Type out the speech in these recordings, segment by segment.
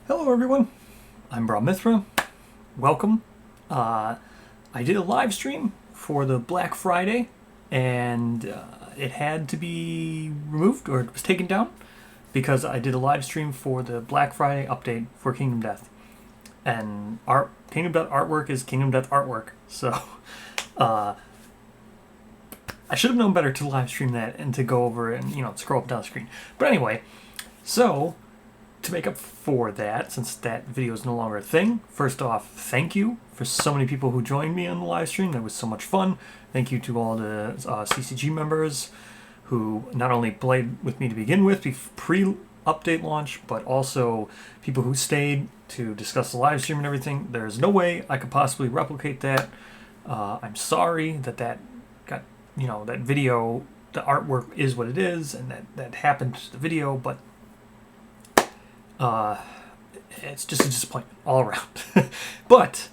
Hello everyone, I'm Bra Mithra. Welcome. I did a live stream for the Black Friday and it had to be removed, or it was taken down, because I did a live stream for the Black Friday update for Kingdom Death. And Kingdom Death artwork is Kingdom Death artwork. So I should have known better to live stream that and to go over and, scroll up and down the screen. But anyway, so to make up for that, since that video is no longer a thing, first off, thank you for so many people who joined me on the live stream. That was so much fun. Thank you to all the CCG members who not only played with me to begin with, pre-update launch, but also people who stayed to discuss the live stream and everything. There's no way I could possibly replicate that. I'm sorry that got, that video, the artwork is what it is, and that happened to the video, but it's just a disappointment all around. But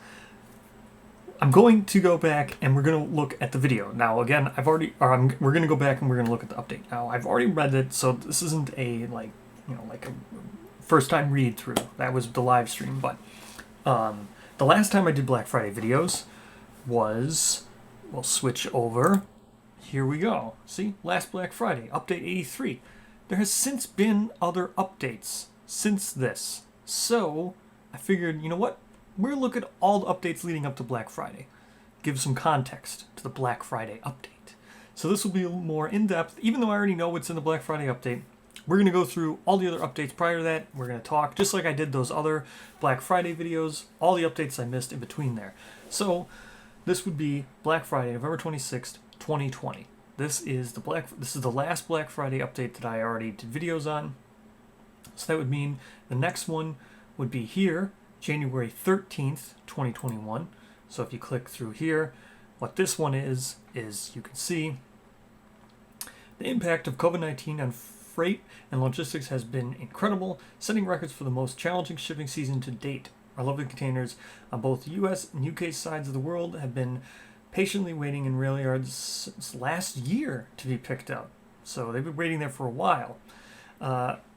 I'm going to go back and we're going to look at the video. Now, again, we're going to go back and we're going to look at the update. Now, I've already read it, so this isn't a like a first time read through. That was the live stream, but the last time I did Black Friday videos was, we'll switch over. Here we go. See, last Black Friday, update 83. There has since been other updates since this. So I figured, you know what? We're going to look at all the updates leading up to Black Friday. Give some context to the Black Friday update. So this will be a little more in-depth. Even though I already know what's in the Black Friday update, we're going to go through all the other updates prior to that. We're going to talk, just like I did those other Black Friday videos, all the updates I missed in between there. So this would be Black Friday, November 26th, 2020. This is the last Black Friday update that I already did videos on. So that would mean the next one would be here, January 13th, 2021. So if you click through here, what this one is you can see the impact of COVID-19 on freight and logistics has been incredible, setting records for the most challenging shipping season to date. Our lovely containers on both the US and UK sides of the world have been patiently waiting in rail yards since last year to be picked up. So they've been waiting there for a while.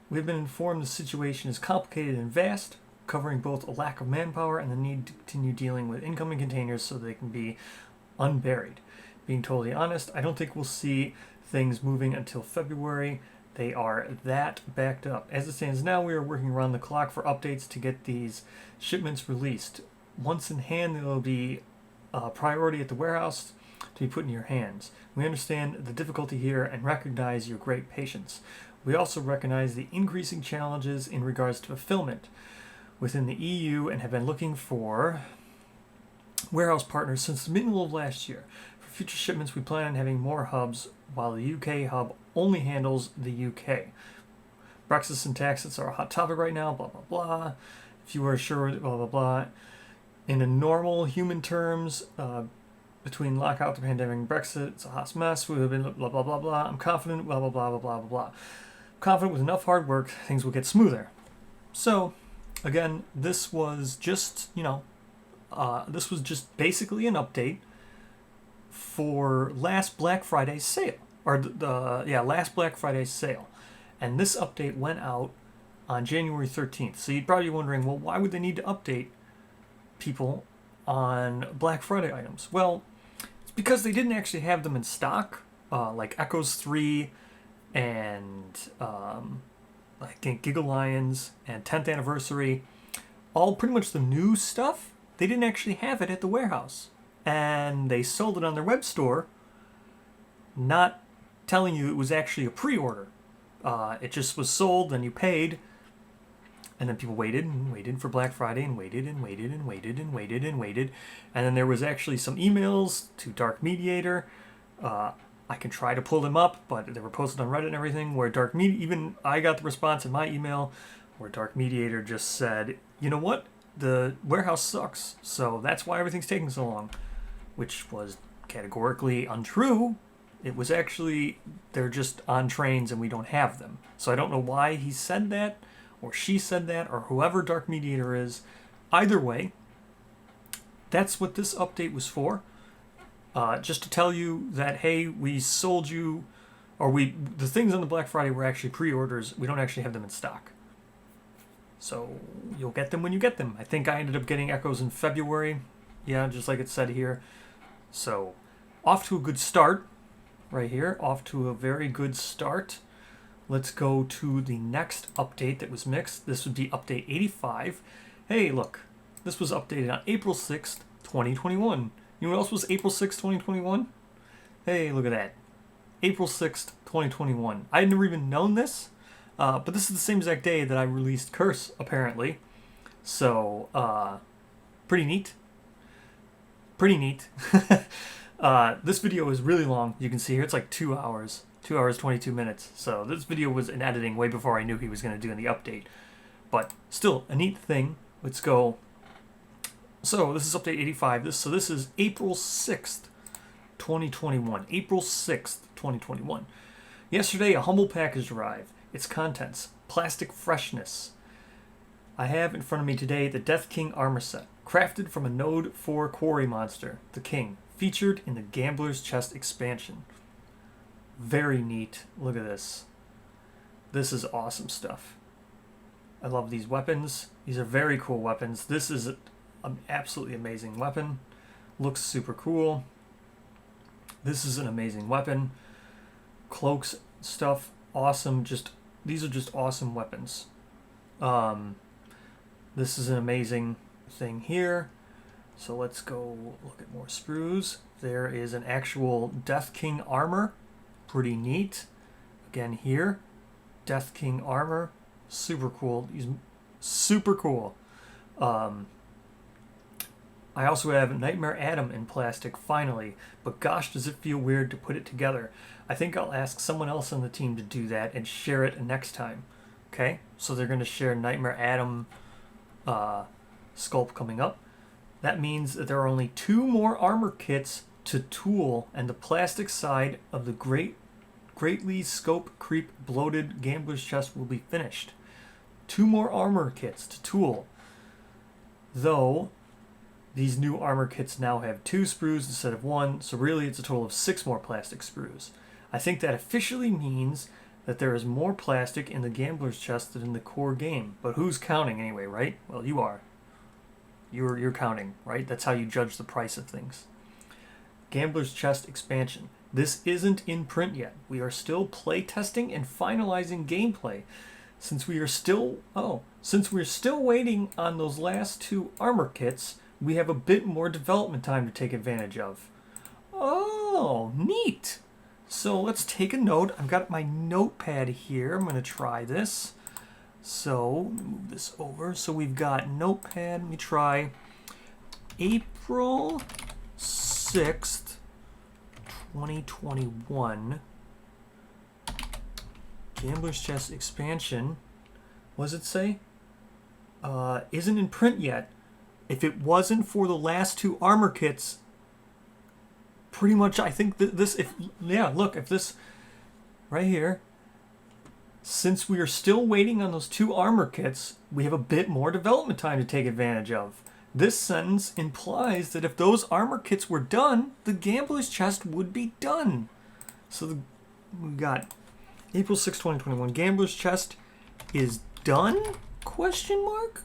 We've been informed the situation is complicated and vast, covering both a lack of manpower and the need to continue dealing with incoming containers so they can be unburied. Being totally honest, I don't think we'll see things moving until February. They are that backed up. As it stands now, we are working around the clock for updates to get these shipments released. Once in hand, there will be a priority at the warehouse to be put in your hands. We understand the difficulty here and recognize your great patience. We also recognize the increasing challenges in regards to fulfillment within the EU and have been looking for warehouse partners since the middle of last year. For future shipments, we plan on having more hubs, while the UK hub only handles the UK. Brexit and taxes are a hot topic right now, blah, blah, blah. If you are sure, blah, blah, blah. In a normal human terms, between lockout, the pandemic, and Brexit, it's a hot mess. We have been blah, blah, blah, blah. I'm confident, blah, blah, blah, blah, blah, blah. Confident with enough hard work, things will get smoother. So, again, this was just, basically an update for last Black Friday sale, or last Black Friday sale. And this update went out on January 13th. So you'd probably be wondering, well, why would they need to update people on Black Friday items? Well, it's because they didn't actually have them in stock, like Echoes 3 and I think Giga Lions and 10th Anniversary, all pretty much the new stuff. They didn't actually have it at the warehouse, and they sold it on their web store, not telling you it was actually a pre-order. It just was sold, and you paid, and then people waited and waited for Black Friday and waited and waited and waited and waited and waited, and then there was actually some emails to Dark Mediator. I can try to pull them up, but they were posted on Reddit and everything, where even I got the response in my email where Dark Mediator just said, you know what, the warehouse sucks, so that's why everything's taking so long, which was categorically untrue. It was actually, they're just on trains and we don't have them. So I don't know why he said that, or she said that, or whoever Dark Mediator is. Either way, that's what this update was for. Just to tell you that, hey, we sold you, the things on the Black Friday were actually pre-orders. We don't actually have them in stock. So you'll get them when you get them. I think I ended up getting Echoes in February. Yeah, just like it said here. So off to a good start right here. Off to a very good start. Let's go to the next update that was mixed. This would be update 85. Hey, look. This was updated on April 6th, 2021. You know what else was April 6th, 2021? Hey, look at that. April 6th, 2021. I had never even known this, but this is the same exact day that I released Curse, apparently. So, pretty neat. Pretty neat. This video is really long. You can see here it's like 2 hours. 2 hours, 22 minutes. So this video was in editing way before I knew he was going to do in the update. But still, a neat thing. Let's go. So this is update 85. This is April 6th, 2021. April 6th, 2021. Yesterday, a humble package arrived. Its contents: plastic freshness. I have in front of me today the Death King armor set, crafted from a Node 4 quarry monster, the King, featured in the Gambler's Chest expansion. Very neat. Look at this. This is awesome stuff. I love these weapons. These are very cool weapons. This is an absolutely amazing weapon. Looks super cool. This is an amazing weapon. Cloaks, stuff, awesome. These are just awesome weapons. This is an amazing thing here. So let's go look at more sprues. There is an actual Death King armor. Pretty neat. Again here, Death King armor. Super cool. He's super cool. I also have Nightmare Adam in plastic, finally, but gosh, does it feel weird to put it together. I think I'll ask someone else on the team to do that and share it next time. Okay? So they're going to share Nightmare Adam sculpt coming up. That means that there are only 2 more armor kits to tool, and the plastic side of the Greatly Scope Creep Bloated Gambler's Chest will be finished. 2 more armor kits to tool. Though these new armor kits now have 2 sprues instead of 1, so really it's a total of 6 more plastic sprues. I think that officially means that there is more plastic in the Gambler's Chest than in the core game. But who's counting anyway, right? Well, you are. You're counting, right? That's how you judge the price of things. Gambler's Chest expansion. This isn't in print yet. We are still play testing and finalizing gameplay. Since we're still waiting on those last 2 armor kits, we have a bit more development time to take advantage of. Oh, neat. So let's take a note. I've got my notepad here. I'm going to try this. So move this over. So we've got notepad. Let me try April 6th, 2021. Gambler's Chest expansion. What does it say? Isn't in print yet. If it wasn't for the last 2 armor kits, pretty much I think if this right here, since we are still waiting on those 2 armor kits, we have a bit more development time to take advantage of. This sentence implies that if those armor kits were done, the Gambler's Chest would be done. So we got April 6, 2021. Gambler's Chest is done? Question mark?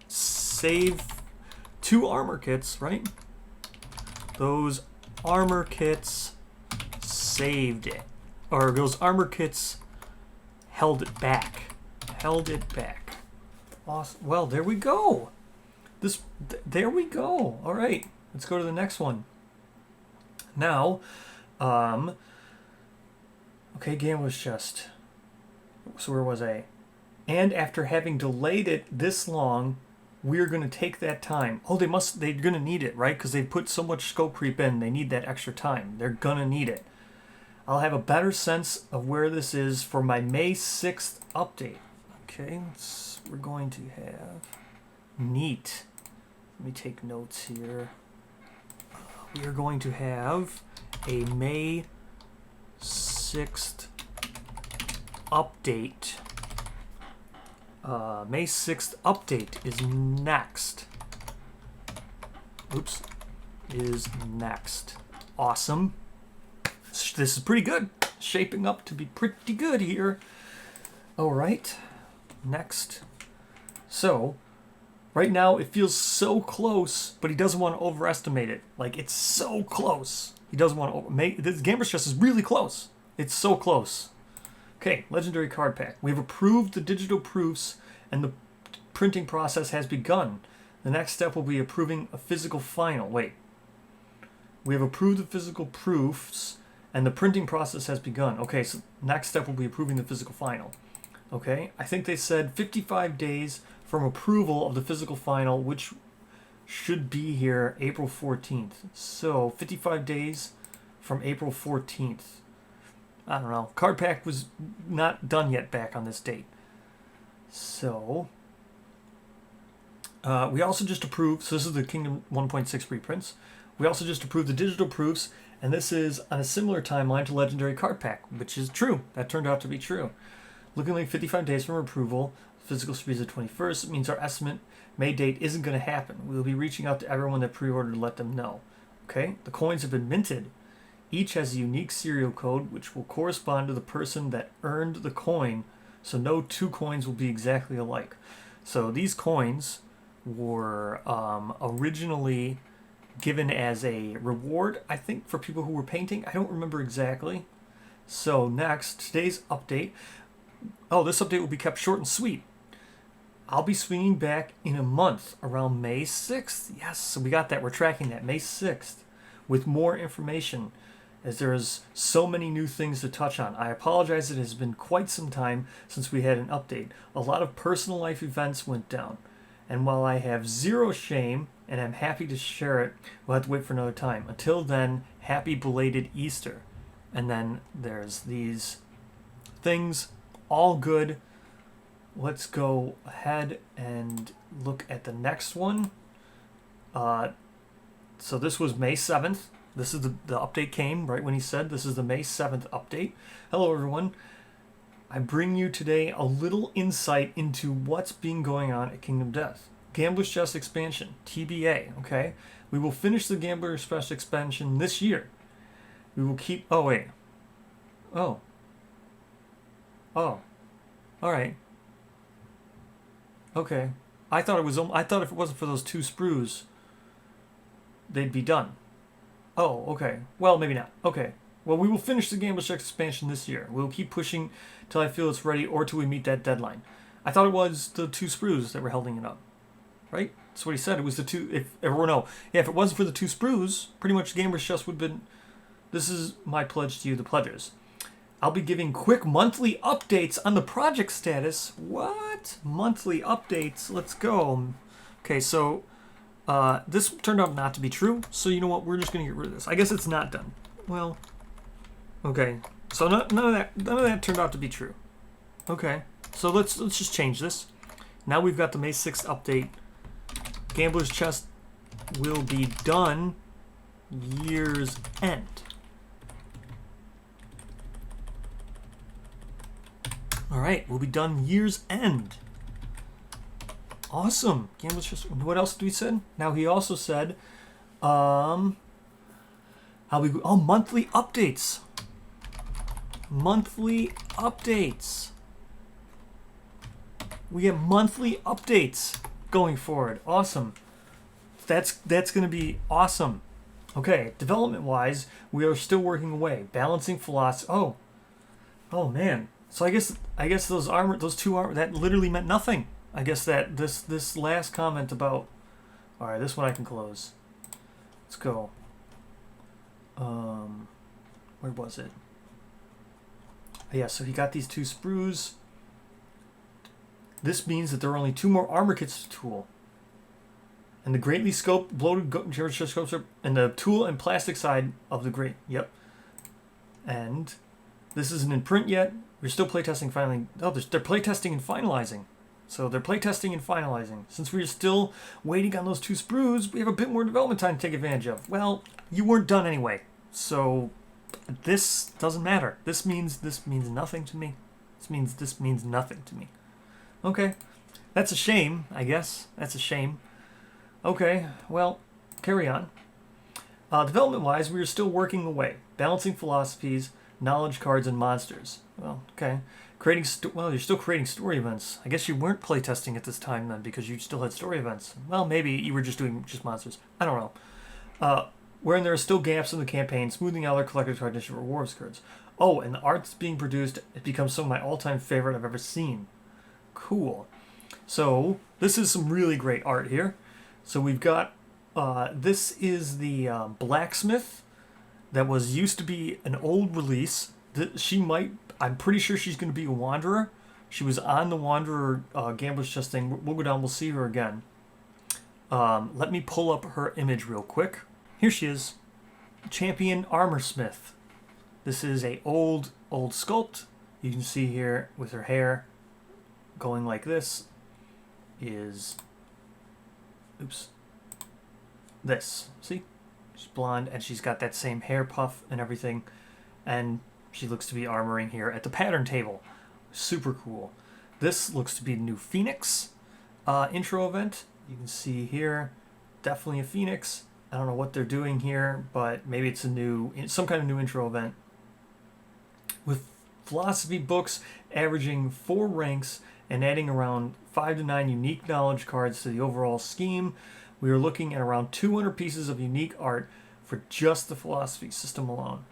Save 2 armor kits, right? Those armor kits saved it. Or those armor kits held it back. Held it back. Awesome. Well, there we go. There we go. All right. Let's go to the next one. Now, okay, Gambler's Chest. So where was I? And after having delayed it this long, we're going to take that time. Oh, they're going to need it, right? Because they put so much scope creep in, they need that extra time. They're going to need it. I'll have a better sense of where this is for my May 6th update. Okay, we're going to have... Neat. Let me take notes here. We are going to have a May 6th update. May 6th update is next. Oops. Is next. Awesome. This is pretty good. Shaping up to be pretty good here. All right. Next. So, right now it feels so close, but he doesn't want to overestimate it. Like, it's so close. He doesn't want to make this Gambler's Chest is really close. It's so close. Okay, Legendary Card Pack. We've approved the digital proofs and the printing process has begun. The next step will be approving a physical final. Wait. We have approved the physical proofs and the printing process has begun. Okay, so next step will be approving the physical final. Okay, I think they said 55 days from approval of the physical final, which should be here April 14th. So 55 days from April 14th. I don't know. Card pack was not done yet back on this date. So we also just approved, so this is the Kingdom 1.6 reprints. We also just approved the digital proofs, and this is on a similar timeline to Legendary Card Pack, which is true. That turned out to be true. Looking like 55 days from approval, physical should be the 21st. It means our estimate May date isn't going to happen. We'll be reaching out to everyone that pre-ordered to let them know. Okay, the coins have been minted. Each has a unique serial code, which will correspond to the person that earned the coin, so no two coins will be exactly alike. So these coins were originally given as a reward, I think, for people who were painting. I don't remember exactly. So next, today's update. Oh, this update will be kept short and sweet. I'll be swinging back in a month around May 6th. Yes, so we got that. We're tracking that. May 6th with more information as there is so many new things to touch on. I apologize. It has been quite some time since we had an update. A lot of personal life events went down. And while I have zero shame and I'm happy to share it, we'll have to wait for another time. Until then, happy belated Easter. And then there's these things, all good. Let's go ahead and look at the next one. So this was May 7th. This is the update came right when he said this is the May 7th update. Hello, everyone. I bring you today a little insight into what's been going on at Kingdom Death. Gambler's Chest expansion, TBA, okay? We will finish the Gambler's Chest expansion this year. We will keep... Oh, wait. Oh. Oh. All right. Okay. I thought if it wasn't for those two sprues, they'd be done. Oh, okay. Well, maybe not. Okay. Well, we will finish the Gambler's Chest expansion this year. We'll keep pushing till I feel it's ready or till we meet that deadline. I thought it was the two sprues that were holding it up. Right? That's what he said. It was the two... If it wasn't for the two sprues, pretty much Gambler's Chest would have been... This is my pledge to you, the pledgers. I'll be giving quick monthly updates on the project status. What? Monthly updates? Let's go. Okay, so this turned out not to be true. So you know what? We're just going to get rid of this. I guess it's not done. Well, okay. So none of that turned out to be true. Okay. So let's just change this. Now we've got the May 6th update. Gambler's Chest will be done year's end. All right, we'll be done year's end. Awesome. Gambler's Chest. What else did we said? Now he also said, monthly updates. Monthly updates. We get monthly updates going forward. Awesome. That's going to be awesome. Okay, development-wise, we are still working away, balancing philosophy. Oh man. So I guess those two armor that literally meant nothing. I guess that this last comment about. All right, this one I can close. Let's go. Where was it? Yeah, so he got these two sprues. This means that there are only two more armor kits to tool. And the greatly scoped, bloated scopes are and the tool and plastic side of the great. Yep. And this isn't in print yet. We're still playtesting finally. Oh, they're playtesting and finalizing. So they're playtesting and finalizing. Since we're still waiting on those two sprues, we have a bit more development time to take advantage of. Well, you weren't done anyway. So this doesn't matter. This means nothing to me. This means nothing to me. Okay. That's a shame, I guess. That's a shame. Okay, well, carry on. Development-wise, we are still working away, balancing philosophies, knowledge cards, and monsters. Well, okay. Well, you're still creating story events. I guess you weren't playtesting at this time then because you still had story events. Well, maybe you were just doing just monsters. I don't know. Wherein there are still gaps in the campaign, smoothing out our collector's cognition rewards cards. Oh, and the art that's being produced, it becomes some of my all-time favorite I've ever seen. Cool. So, this is some really great art here. So we've got, this is the blacksmith that used to be an old release. I'm pretty sure she's going to be a Wanderer. She was on the Wanderer Gambler's Chest thing. We'll go down, we'll see her again. Let me pull up her image real quick. Here she is, Champion Armor Smith. This is a old sculpt. You can see here with her hair going like this is, oops, this. See? She's blonde and she's got that same hair puff and everything. And she looks to be armoring here at the pattern table. Super cool. This looks to be the new Phoenix intro event. You can see here, definitely a Phoenix. I don't know what they're doing here, but maybe it's some kind of new intro event. With philosophy books averaging 4 ranks and adding around 5 to 9 unique knowledge cards to the overall scheme, we are looking at around 200 pieces of unique art for just the philosophy system alone.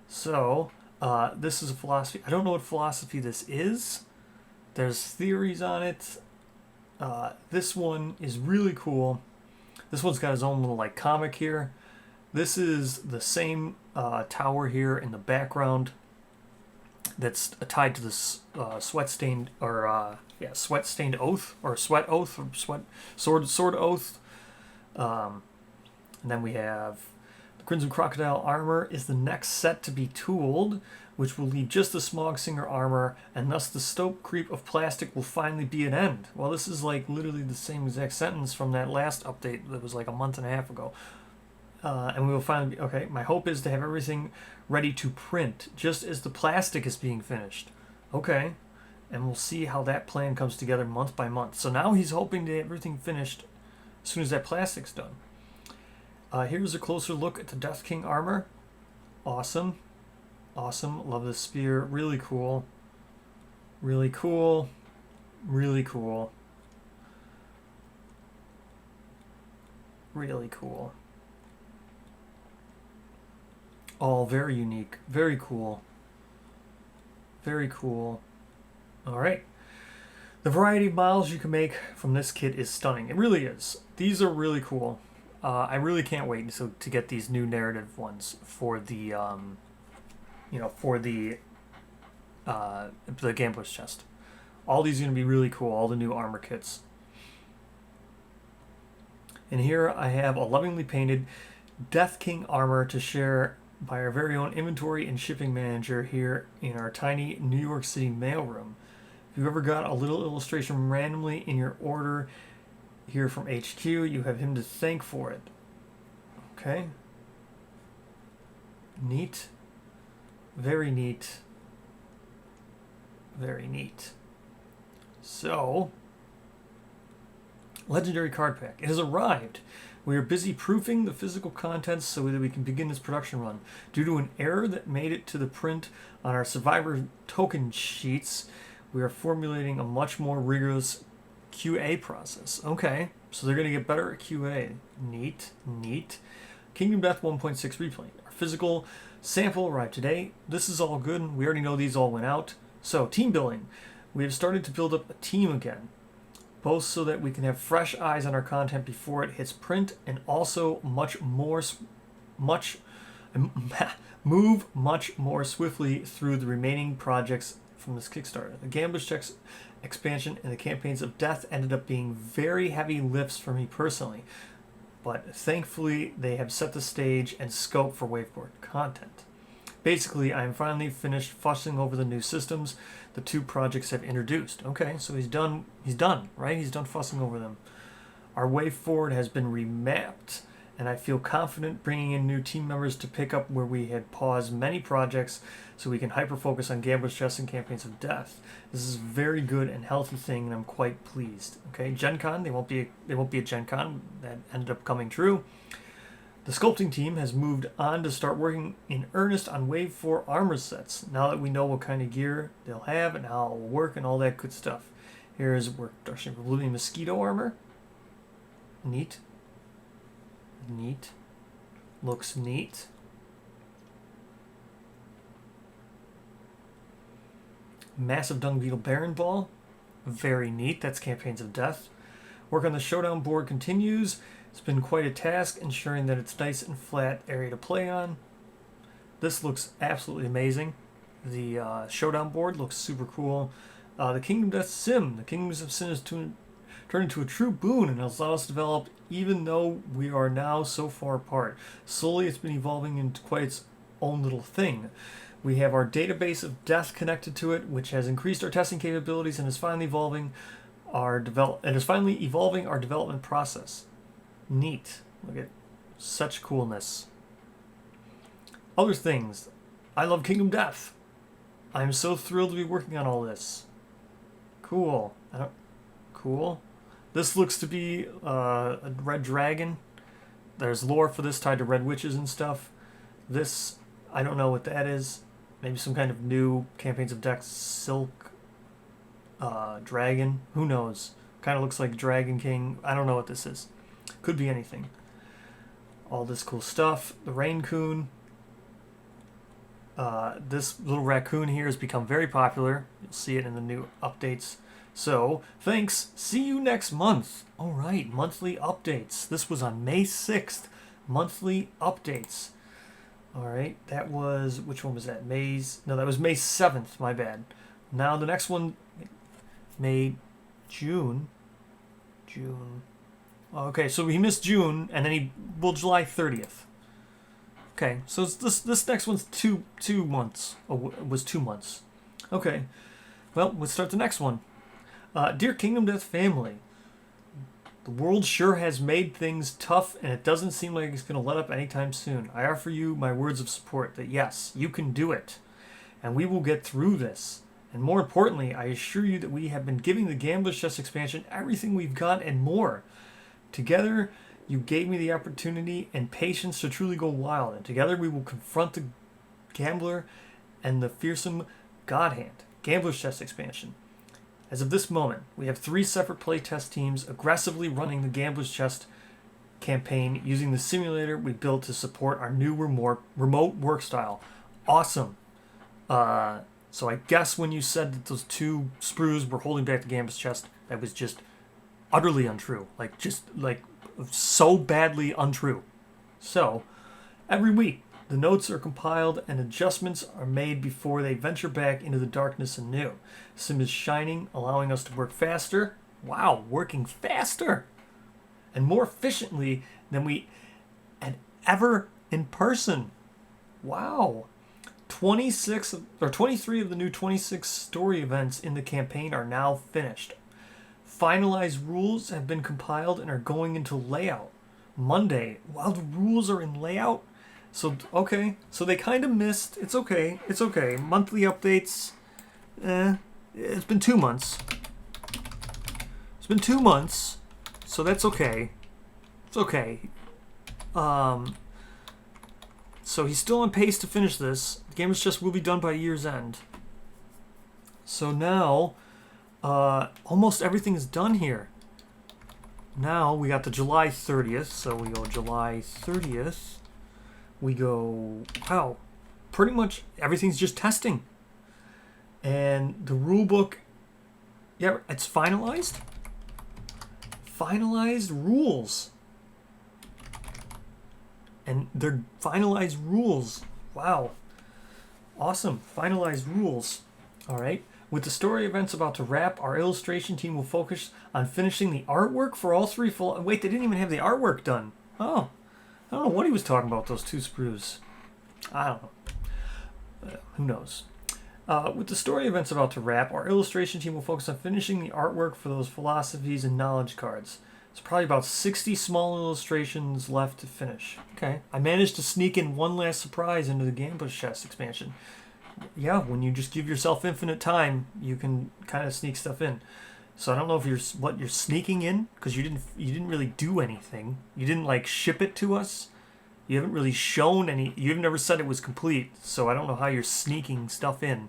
So, this is a philosophy. I don't know what philosophy this is. There's theories on it. This one is really cool. This one's got his own little like comic here. This is the same tower here in the background that's tied to this sweat-stained oath or sweat oath or sword oath. And then we have the Crimson Crocodile armor is the next set to be tooled, which will leave just the Smog Singer armor, and thus the stope creep of plastic will finally be an end. Well, this is like literally the same exact sentence from that last update that was like a month and a half ago. And we will finally be, okay, my hope is to have everything ready to print just as the plastic is being finished. Okay, and we'll see how that plan comes together month by month. So now he's hoping to have everything finished as soon as that plastic's done. Here's a closer look at the Death King armor. Awesome. Awesome. Love the spear. Really cool. Really cool. Really cool. Really cool. All very unique. Very cool. Very cool. Alright. The variety of models you can make from this kit is stunning. It really is. These are really cool. I really can't wait to get these new narrative ones for the the Gambler's Chest. All these are going to be really cool, all the new armor kits. And here I have a lovingly painted Death King armor to share by our very own inventory and shipping manager here in our tiny New York City mailroom. If you've ever got a little illustration randomly in your order here from HQ, you have him to thank for it. Okay. Neat. Very neat. Very neat. So, Legendary Card Pack. It has arrived. We are busy proofing the physical contents so that we can begin this production run. Due to an error that made it to the print on our Survivor token sheets, we are formulating a much more rigorous QA process. Okay, so they're going to get better at QA. Neat, neat. Kingdom Death 1.6 replay. Our physical sample arrived today. This is all good. We already know these all went out. So, team building. We have started to build up a team again, both so that we can have fresh eyes on our content before it hits print, and also move much more swiftly through the remaining projects from this Kickstarter. The Gambler's Chest expansion and the Campaigns of Death ended up being very heavy lifts for me personally, but thankfully they have set the stage and scope for Waveboard content. Basically, I'm finally finished fussing over the new systems the two projects have introduced. Okay, so he's done, right? He's done fussing over them. Our way forward has been remapped, and I feel confident bringing in new team members to pick up where we had paused many projects so we can hyper-focus on Gambler's Chest and Campaigns of Death. This is a very good and healthy thing, and I'm quite pleased. Okay, Gen Con, they won't be a Gen Con. That ended up coming true. The sculpting team has moved on to start working in earnest on Wave 4 armor sets, now that we know what kind of gear they'll have and how it will work and all that good stuff. Here's work Darcy Blue mosquito armor. Neat. Neat. Looks neat. Massive Dung Beetle Baron Ball. Very neat. That's Campaigns of Death. Work on the showdown board continues. It's been quite a task ensuring that it's nice and flat area to play on. This looks absolutely amazing. The showdown board looks super cool. The Kingdom Death Sim. The Kingdoms of Sin has turned into a true boon and has allowed us to develop even though we are now so far apart. Slowly it's been evolving into quite its own little thing. We have our database of death connected to it, which has increased our testing capabilities and is finally evolving our development process. Neat. Look at such coolness. Other things. I love Kingdom Death. I'm so thrilled to be working on all this. Cool. Cool. This looks to be a red dragon. There's lore for this tied to red witches and stuff. This, I don't know what that is. Maybe some kind of new Campaigns of Death Silk dragon. Who knows? Kind of looks like Dragon King. I don't know what this is. Could be anything. All this cool stuff. The Raincoon. This little raccoon here has become very popular. You'll see it in the new updates. So, thanks. See you next month. All right, monthly updates. This was on May 6th. Monthly updates. All right, that was, which one was that? That was May 7th, my bad. Now the next one, June. Okay, so he missed June, and then July 30th. Okay, so this next one's two months. Oh, it was 2 months. Okay, well, let's start the next one. Dear Kingdom Death family, the world sure has made things tough, and it doesn't seem like it's going to let up anytime soon. I offer you my words of support that yes, you can do it, and we will get through this. And more importantly, I assure you that we have been giving the Gambler's Chest expansion everything we've got and more. Together, you gave me the opportunity and patience to truly go wild, and together we will confront the Gambler and the fearsome God Hand. Gambler's Chest expansion. As of this moment, we have 3 separate playtest teams aggressively running the Gambler's Chest campaign using the simulator we built to support our new remote work style. Awesome. So I guess when you said that those 2 sprues were holding back the Gambler's Chest, that was just utterly untrue. Just so badly untrue. So, every week, the notes are compiled and adjustments are made before they venture back into the darkness anew. Sim is shining, allowing us to work faster. Wow, working faster! And more efficiently than we had ever in person. Wow. 23 of the new 26 story events in the campaign are now finished. Finalized rules have been compiled and are going into layout. Monday, while the rules are in layout, so they kind of missed. It's okay. Monthly updates. It's been 2 months. So that's okay. It's okay. So he's still on pace to finish this. The Gambler's Chest will be done by year's end. So now, almost everything is done here. Now we got the July 30th. So we go July 30th. We go, wow, pretty much everything's just testing. And the rule book, yeah, it's finalized. Finalized rules. And they're finalized rules. Wow. Awesome. Finalized rules. All right. With the story events about to wrap, our illustration team will focus on finishing the artwork for all 3 full... Wait, they didn't even have the artwork done. Oh. I don't know what he was talking about, those 2 sprues. I don't know. Who knows? With the story events about to wrap, our illustration team will focus on finishing the artwork for those philosophies and knowledge cards. There's probably about 60 small illustrations left to finish. Okay. I managed to sneak in one last surprise into the Gambler's Chest expansion. Yeah, when you just give yourself infinite time, you can kind of sneak stuff in. So I don't know if you're sneaking in, because you didn't really do anything. You didn't ship it to us. You haven't really shown any. You've never said it was complete, so I don't know how you're sneaking stuff in.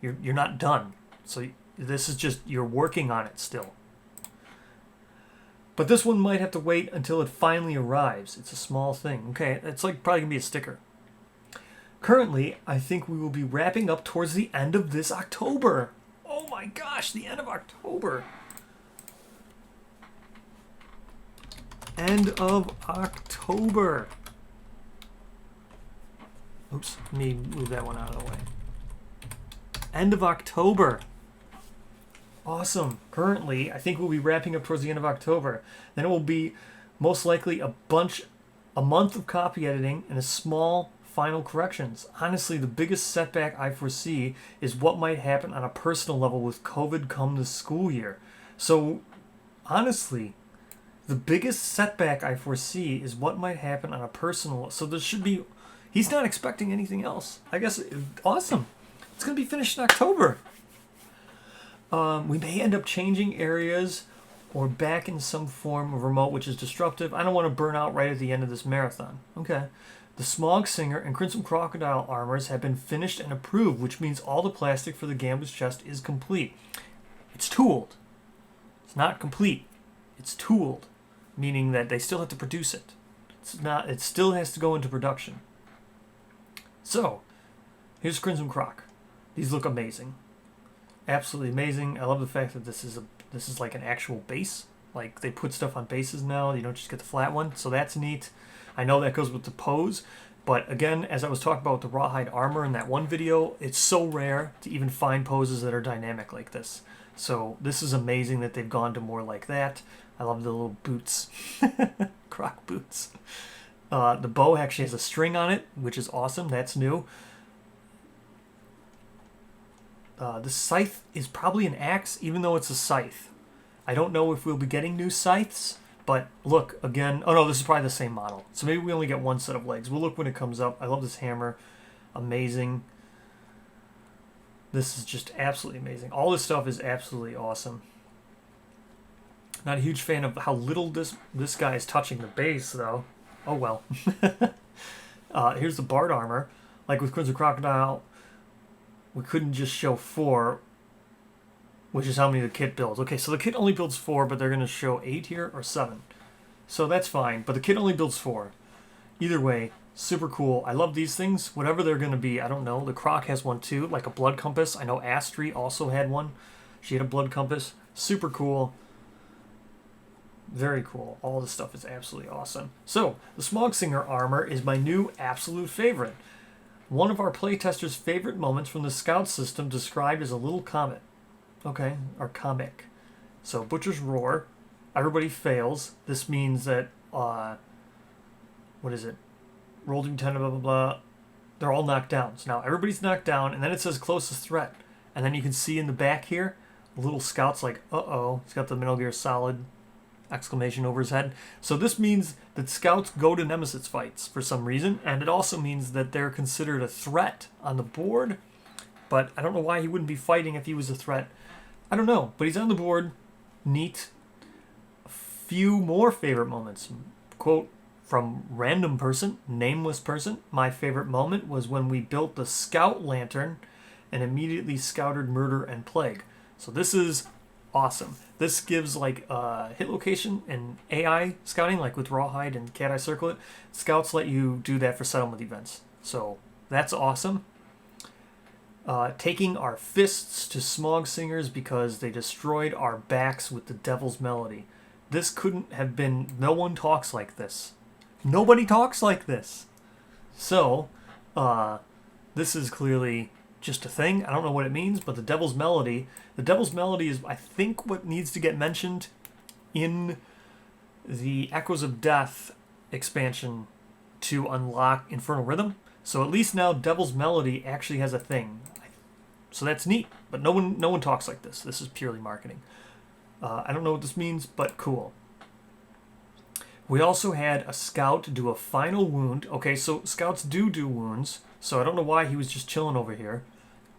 You're not done. So this is just, you're working on it still. But this one might have to wait until it finally arrives. It's a small thing. Okay, it's like probably going to be a sticker. Currently, I think we will be wrapping up towards the end of this October. Oh my gosh, the end of October. End of October. Oops, let me move that one out of the way. End of October. Awesome. Currently, I think we'll be wrapping up towards the end of October. Then it will be most likely a month of copy editing and a small final corrections. Honestly, the biggest setback I foresee is what might happen on a personal level with COVID come the school year. So, honestly, the biggest setback I foresee is what might happen on a personal. So there should be. He's not expecting anything else. I guess awesome. It's gonna be finished in October. We may end up changing areas or back in some form of remote, which is disruptive. I don't want to burn out right at the end of this marathon. Okay. The Smog Singer and Crimson Crocodile armors have been finished and approved, which means all the plastic for the Gambler's chest is complete. It's tooled. It's not complete. It's tooled, meaning that they still have to produce it. It's not. It still has to go into production. So, here's Crimson Croc. These look amazing. Absolutely amazing. I love the fact that this is like an actual base. Like they put stuff on bases now. You don't just get the flat one. So that's neat. I know that goes with the pose, but again, as I was talking about with the rawhide armor in that one video, it's so rare to even find poses that are dynamic like this. So this is amazing that they've gone to more like that. I love the little boots, croc boots. The bow actually has a string on it, which is awesome. That's new. The scythe is probably an axe, even though it's a scythe. I don't know if we'll be getting new scythes, but look, again, oh no, this is probably the same model. So maybe we only get one set of legs. We'll look when it comes up. I love this hammer. Amazing. This is just absolutely amazing. All this stuff is absolutely awesome. Not a huge fan of how little this guy is touching the base, though. Oh well. Here's the Bard armor. Like with Crimson Crocodile, we couldn't just show 4, which is how many the kit builds. Okay, so the kit only builds 4, but they're going to show 8 here, or 7. So that's fine, but the kit only builds 4. Either way, super cool. I love these things, whatever they're going to be. I don't know. The Croc has one too, like a blood compass. I know Astri also had one. She had a blood compass. Super cool. Very cool. All this stuff is absolutely awesome. So, the Smog Singer armor is my new absolute favorite. One of our playtesters' favorite moments from the Scout system described as a little comet. Okay, or comic. So, Butcher's Roar. Everybody fails. This means that, what is it? Roll d10, blah, blah, blah. They're all knocked down. So now everybody's knocked down, and then it says closest threat. And then you can see in the back here, the little scout's like, uh-oh. He's got the Metal Gear Solid exclamation over his head. So this means that scouts go to Nemesis fights for some reason, and it also means that they're considered a threat on the board. But I don't know why he wouldn't be fighting if he was a threat. I don't know, but he's on the board. Neat. A few more favorite moments. Quote from random person, nameless person. My favorite moment was when we built the Scout Lantern and immediately scouted Murder and Plague. So this is awesome. This gives like hit location and AI scouting, like with Rawhide and Cat Eye Circlet. Scouts let you do that for settlement events. So that's awesome. Taking our fists to Smog Singers because they destroyed our backs with the Devil's Melody. This couldn't have been... No one talks like this. Nobody talks like this. So, this is clearly just a thing. I don't know what it means, but the Devil's Melody... The Devil's Melody is, I think, what needs to get mentioned in the Echoes of Death expansion to unlock Infernal Rhythm. So at least now Devil's Melody actually has a thing. So that's neat, but no one talks like this. This is purely marketing. I don't know what this means, but cool. We also had a scout do a final wound. Okay, so scouts do wounds, so I don't know why he was just chilling over here.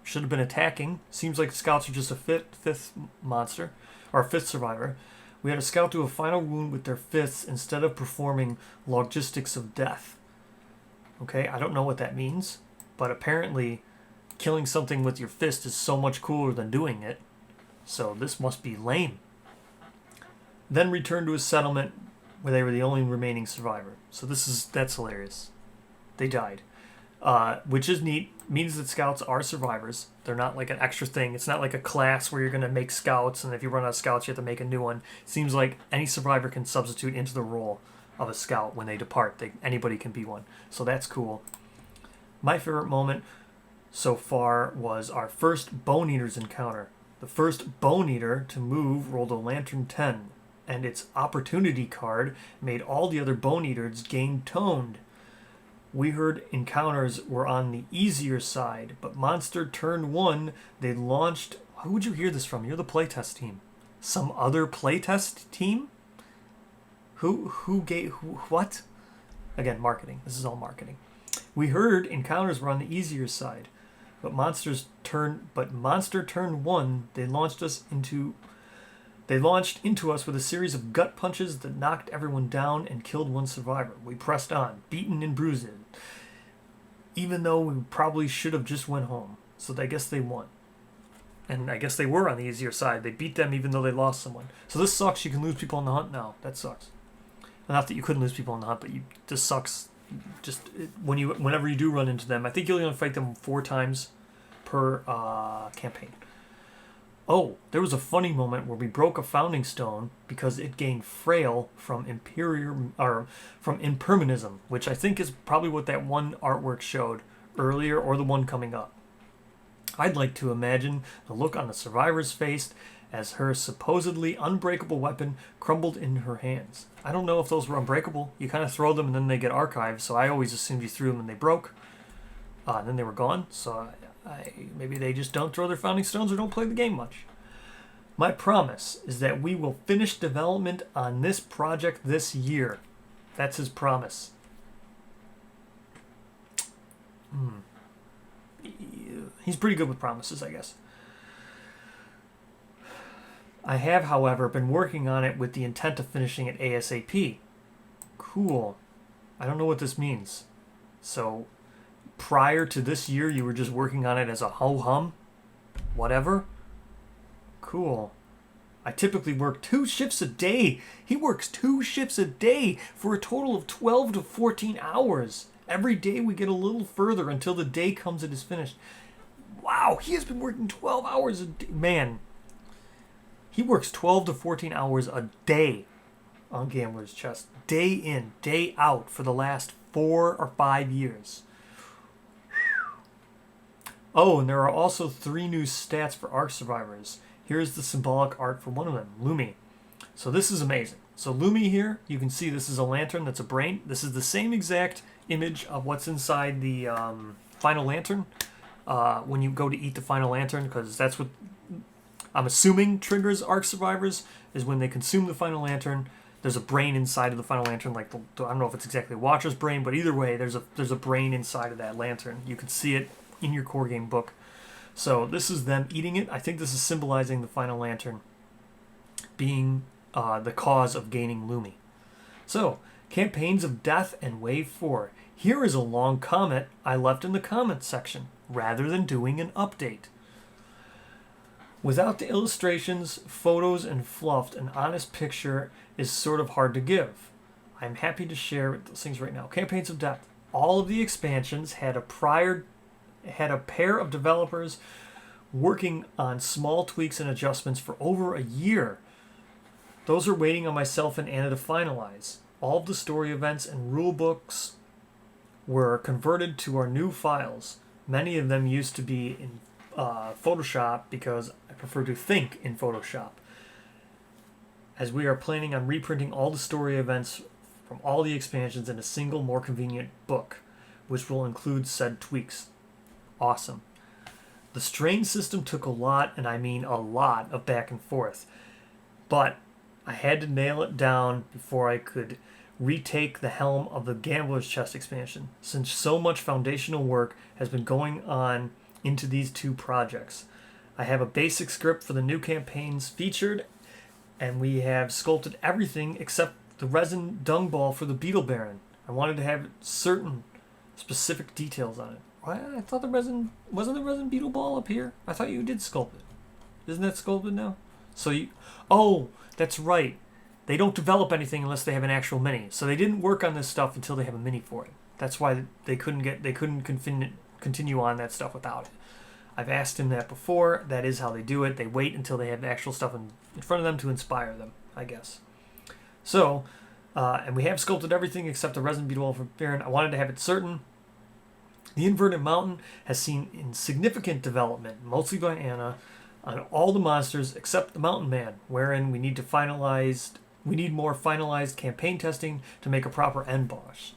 Should have been attacking. Seems like scouts are just a fifth monster, or a fifth survivor. We had a scout do a final wound with their fists instead of performing Logistics of Death. Okay, I don't know what that means, but apparently killing something with your fist is so much cooler than doing it. So this must be lame. Then returned to a settlement where they were the only remaining survivor. So that's hilarious. They died. Which is neat. Means that scouts are survivors. They're not like an extra thing. It's not like a class where you're going to make scouts, and if you run out of scouts, you have to make a new one. It seems like any survivor can substitute into the role of a scout when they depart. Anybody can be one. So that's cool. My favorite moment so far was our first Bone Eaters encounter. The first Bone Eater to move rolled a Lantern 10, and its opportunity card made all the other Bone Eaters gain toned. We heard encounters were on the easier side, but Monster Turn 1, they launched... Who would you hear this from? You're the playtest team. Some other playtest team? What? Again, marketing. This is all marketing. We heard encounters were on the easier side, but Monster Turn 1, they launched into us with a series of gut punches that knocked everyone down and killed one survivor. We pressed on, beaten and bruised, even though we probably should have just went home. So I guess they won. And I guess they were on the easier side. They beat them even though they lost someone. So this sucks. You can lose people on the hunt now. That sucks. Not that you couldn't lose people on the hunt, but this sucks. Whenever you do run into them, I think you'll only fight them 4 times per campaign. Oh, there was a funny moment where we broke a founding stone because it gained frail from impermanism, which I think is probably what that one artwork showed earlier, or the one coming up. I'd like to imagine the look on the survivor's face as her supposedly unbreakable weapon crumbled in her hands. I don't know if those were unbreakable. You kind of throw them and then they get archived, so I always assumed you threw them and they broke. And then they were gone, so maybe they just don't throw their founding stones or don't play the game much. My promise is that we will finish development on this project this year. That's his promise. He's pretty good with promises, I guess. I have, however, been working on it with the intent of finishing it ASAP. Cool. I don't know what this means. So, prior to this year, you were just working on it as a ho-hum? Whatever? Cool. I typically work 2 shifts a day. He works 2 shifts a day for a total of 12 to 14 hours. Every day we get a little further until the day comes and is finished. Wow, he has been working 12 hours a day. Man, he works 12 to 14 hours a day on Gambler's Chest. Day in, day out for the last 4 or 5 years. Oh, and there are also 3 new stats for Ark survivors. Here's the symbolic art for one of them, Lumi. So this is amazing. So Lumi here, you can see this is a lantern that's a brain. This is the same exact image of what's inside the final lantern when you go to eat the final lantern, because that's what I'm assuming triggers Ark survivors, is when they consume the final lantern. There's a brain inside of the final lantern, like I don't know if it's exactly Watcher's brain, but either way, there's a brain inside of that lantern. You can see it in your core game book. So this is them eating it. I think this is symbolizing the final lantern being the cause of gaining Lumi. So, Campaigns of Death and Wave 4. Here is a long comment I left in the comments section, rather than doing an update. Without the illustrations, photos, and fluff, an honest picture is sort of hard to give. I'm happy to share those things right now. Campaigns of Death. All of the expansions had a pair of developers working on small tweaks and adjustments for over a year. Those are waiting on myself and Anna to finalize. All of the story events and rule books were converted to our new files. Many of them used to be in Photoshop because I prefer to think in Photoshop. As we are planning on reprinting all the story events from all the expansions in a single, more convenient book, which will include said tweaks. Awesome. The strain system took a lot, and I mean a lot, of back and forth. But I had to nail it down before I could retake the helm of the Gambler's Chest expansion, since so much foundational work has been going on into these 2 projects. I have a basic script for the new campaigns featured, and we have sculpted everything except the resin dung ball for the Beetle Baron. I wanted to have it certain specific details on it. I thought wasn't the resin beetle ball up here? I thought you did sculpt it. Isn't that sculpted now? So you, oh, that's right. They don't develop anything unless they have an actual mini. So they didn't work on this stuff until they have a mini for it. That's why they couldn't continue on that stuff without it. I've asked him that before. That is how they do it. They wait until they have the actual stuff in front of them to inspire them, I guess. So, and we have sculpted everything except the resin beetle for Baron. I wanted to have it certain. The inverted mountain has seen insignificant development, mostly by Anna, on all the monsters except the Mountain Man, wherein we need more finalized campaign testing to make a proper end boss.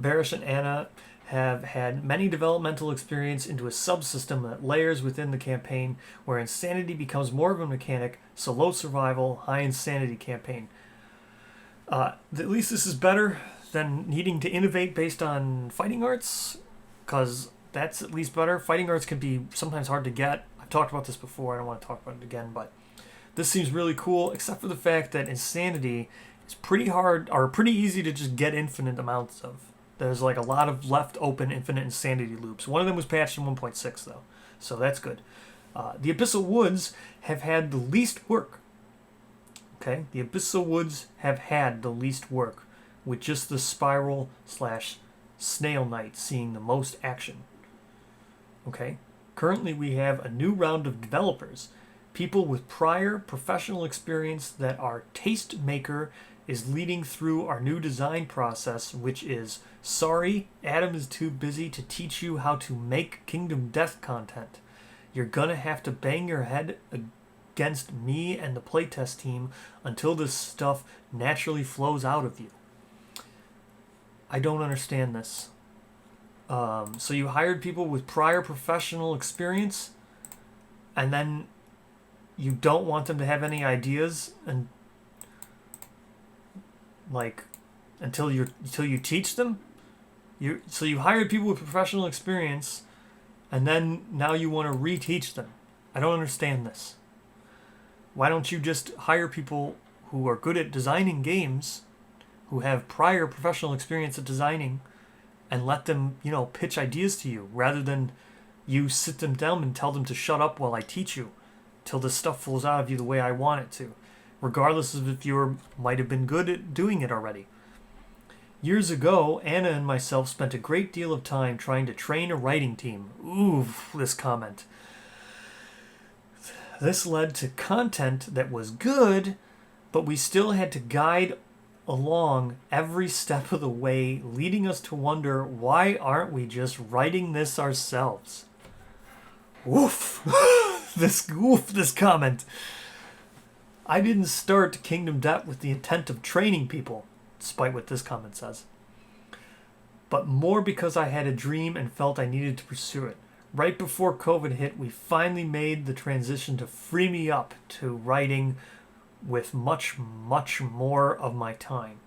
Barish and Anna have had many developmental experience into a subsystem that layers within the campaign, where insanity becomes more of a mechanic, so low survival, high insanity campaign. At least this is better than needing to innovate based on fighting arts, because that's at least better. Fighting arts can be sometimes hard to get. I've talked about this before. I don't want to talk about it again, but this seems really cool, except for the fact that insanity is pretty hard, or pretty easy to just get infinite amounts of. There's like a lot of left open infinite insanity loops. One of them was patched in 1.6 though, so that's good. The Abyssal Woods have had the least work. Okay, the Abyssal Woods have had the least work, with just the Spiral / Snail Knight seeing the most action. Okay, currently we have a new round of developers, people with prior professional experience that our taste maker is leading through our new design process, which is, sorry, Adam is too busy to teach you how to make Kingdom Death content. You're gonna have to bang your head against me and the playtest team until this stuff naturally flows out of you. I don't understand this. So you hired people with prior professional experience, and then you don't want them to have any ideas, and like until you teach them. So you hired people with professional experience, and then now you want to reteach them. I don't understand this. Why don't you just hire people who are good at designing games, who have prior professional experience at designing, and let them, pitch ideas to you, rather than you sit them down and tell them to shut up while I teach you, till this stuff flows out of you the way I want it to, regardless of if you might have been good at doing it already. Years ago, Anna and myself spent a great deal of time trying to train a writing team. Ooh, this comment. This led to content that was good, but we still had to guide along every step of the way, leading us to wonder, why aren't we just writing this ourselves? Woof. This comment. I didn't start Kingdom Death with the intent of training people, despite what this comment says, but more because I had a dream and felt I needed to pursue it. Right before COVID hit, we finally made the transition to free me up to writing with much, much more of my time.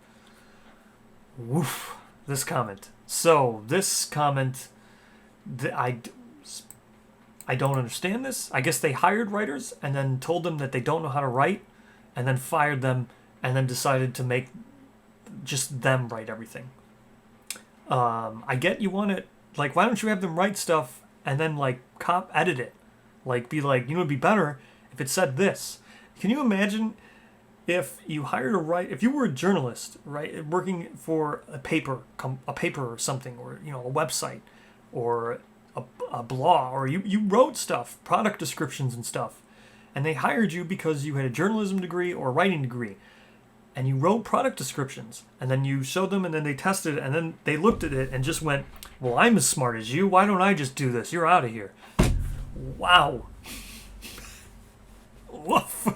Woof. This comment. So, this comment, I don't understand this. I guess they hired writers and then told them that they don't know how to write, and then fired them, and then decided to make just them write everything. I get you want it, like, why don't you have them write stuff and then, like, edit it? Like, be like, it'd be better if it said this. Can you imagine if you hired if you were a journalist, right, working for a paper or something, or, a website, or a blog, or you wrote stuff, product descriptions and stuff, and they hired you because you had a journalism degree or a writing degree, and you wrote product descriptions, and then you showed them, and then they tested it, and then they looked at it and just went, well, I'm as smart as you, why don't I just do this? You're out of here. Wow. Woof.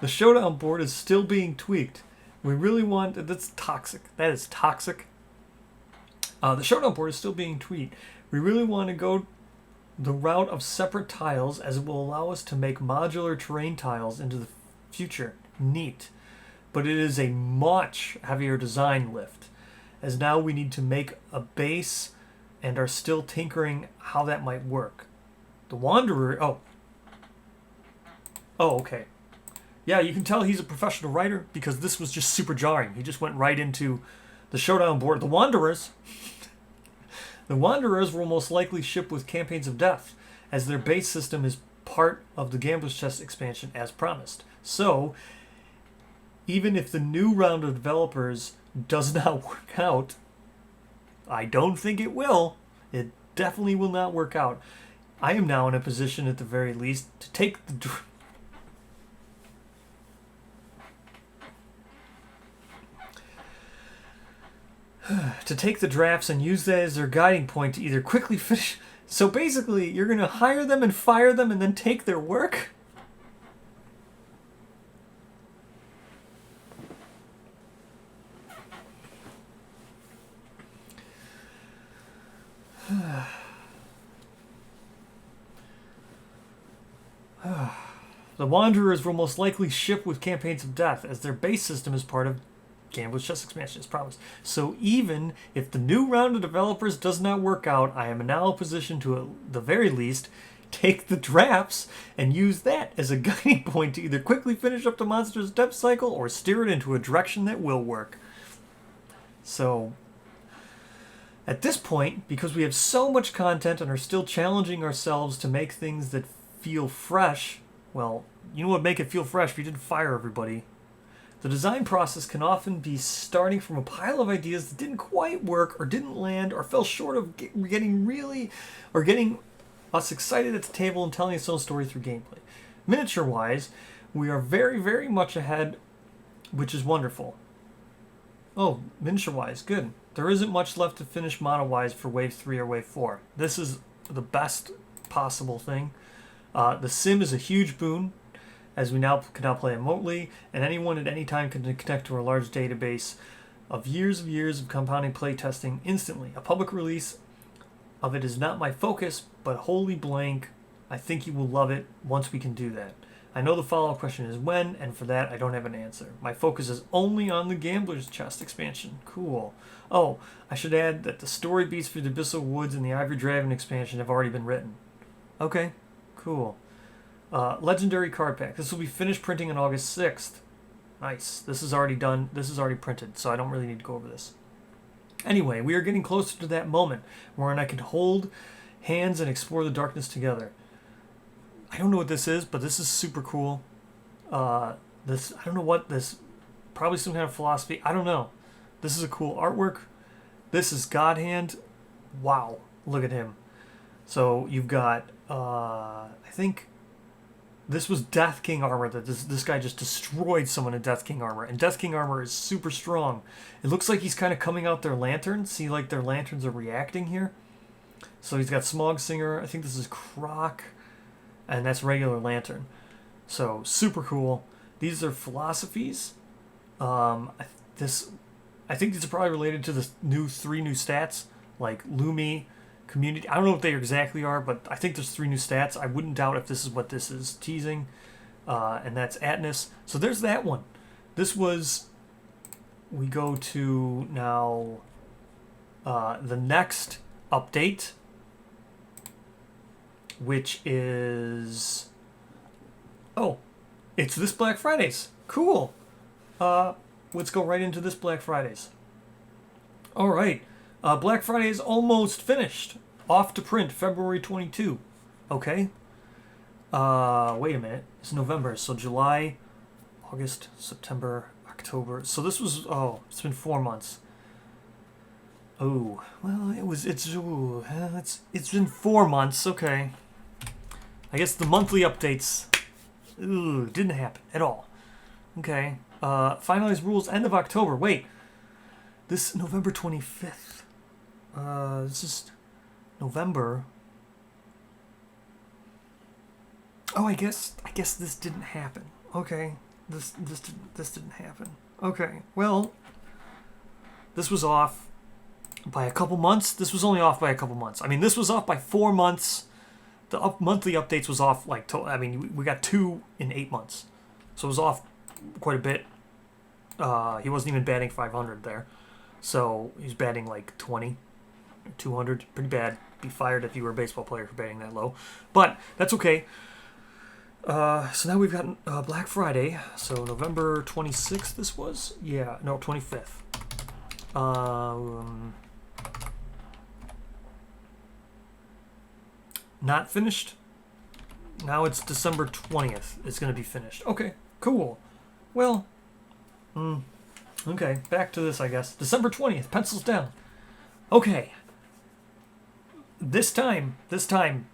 The showdown board is still being tweaked. We really want... That's toxic. That is toxic. The showdown board is still being tweaked. We really want to go the route of separate tiles, as it will allow us to make modular terrain tiles into the future. Neat. But it is a much heavier design lift, as now we need to make a base and are still tinkering how that might work. The Wanderer... Oh, okay. Yeah, you can tell he's a professional writer, because this was just super jarring. He just went right into The showdown board, the Wanderers. The Wanderers will most likely ship with Campaigns of Death, as their base system is part of the Gambler's Chest expansion as promised. So, even if the new round of developers does not work out, I don't think it will. It definitely will not work out. I am now in a position, at the very least, to take the drafts and use that as their guiding point to either quickly finish. So basically, you're going to hire them and fire them and then take their work? The Wanderers will most likely ship with Campaigns of Death, as their base system is part of Gambler's Chest expansion as promised. So even if the new round of developers does not work out, I am now in a position to, at the very least, take the drafts and use that as a guiding point to either quickly finish up the monster's depth cycle or steer it into a direction that will work. So, at this point, because we have so much content and are still challenging ourselves to make things that feel fresh, well, you know what would make it feel fresh if you didn't fire everybody? The design process can often be starting from a pile of ideas that didn't quite work or didn't land or fell short of getting us excited at the table and telling its own story through gameplay. Miniature-wise, we are very, very much ahead, which is wonderful. Oh, miniature-wise, good. There isn't much left to finish model-wise for Wave 3 or Wave 4. This is the best possible thing. The sim is a huge boon, as we can now play remotely, and anyone at any time can connect to our large database of years of compounding playtesting instantly. A public release of it is not my focus, but wholly blank. I think you will love it once we can do that. I know the follow-up question is when, and for that I don't have an answer. My focus is only on the Gambler's Chest expansion. Cool. Oh, I should add that the story beats for the Abyssal Woods and the Ivory Dragon expansion have already been written. Okay, cool. Legendary card pack. This will be finished printing on August 6th. Nice. This is already done. This is already printed, so I don't really need to go over this. Anyway, we are getting closer to that moment wherein I can hold hands and explore the darkness together. I don't know what this is, but this is super cool. I don't know what this, probably some kind of philosophy. I don't know. This is a cool artwork. This is God Hand. Wow. Look at him. So you've got, I think this was Death King armor that this guy just destroyed someone in Death King armor. And Death King armor is super strong. It looks like he's kind of coming out their lanterns. See, like their lanterns are reacting here. So he's got Smog Singer. I think this is Croc. And that's regular lantern. So super cool. These are philosophies. I think these are probably related to the three new stats, like Lumi, Community. I don't know what they exactly are, but I think there's 3 new stats. I wouldn't doubt if this is what this is teasing. And that's Atnus. So there's that one. This was, we go to now the next update, which is, oh, it's this Black Fridays. Cool. Let's go right into this Black Fridays. All right. Black Friday is almost finished. Off to print February 22. Okay. Wait a minute. It's November. So July, August, September, October. So this was, it's been 4 months. Oh, well, it's been 4 months. Okay. I guess the monthly updates, didn't happen at all. Okay. Finalized rules end of October. Wait. This November 25th. This is November. Oh, I guess this didn't happen. Okay. This didn't happen. Okay. Well, this was off by a couple months. This was only off by a couple months. I mean, this was off by 4 months. The monthly updates was off we got 2 in 8 months. So it was off quite a bit. He wasn't even batting 500 there. So he's batting like 20, 200. Pretty bad. Be fired if you were a baseball player for batting that low. But that's okay. So now we've got Black Friday. So November 26th this was? Yeah, no, 25th. Not finished. Now it's December 20th. It's going to be finished. Okay, cool. Well, okay, back to this, I guess. December 20th, pencils down. Okay. This time he's going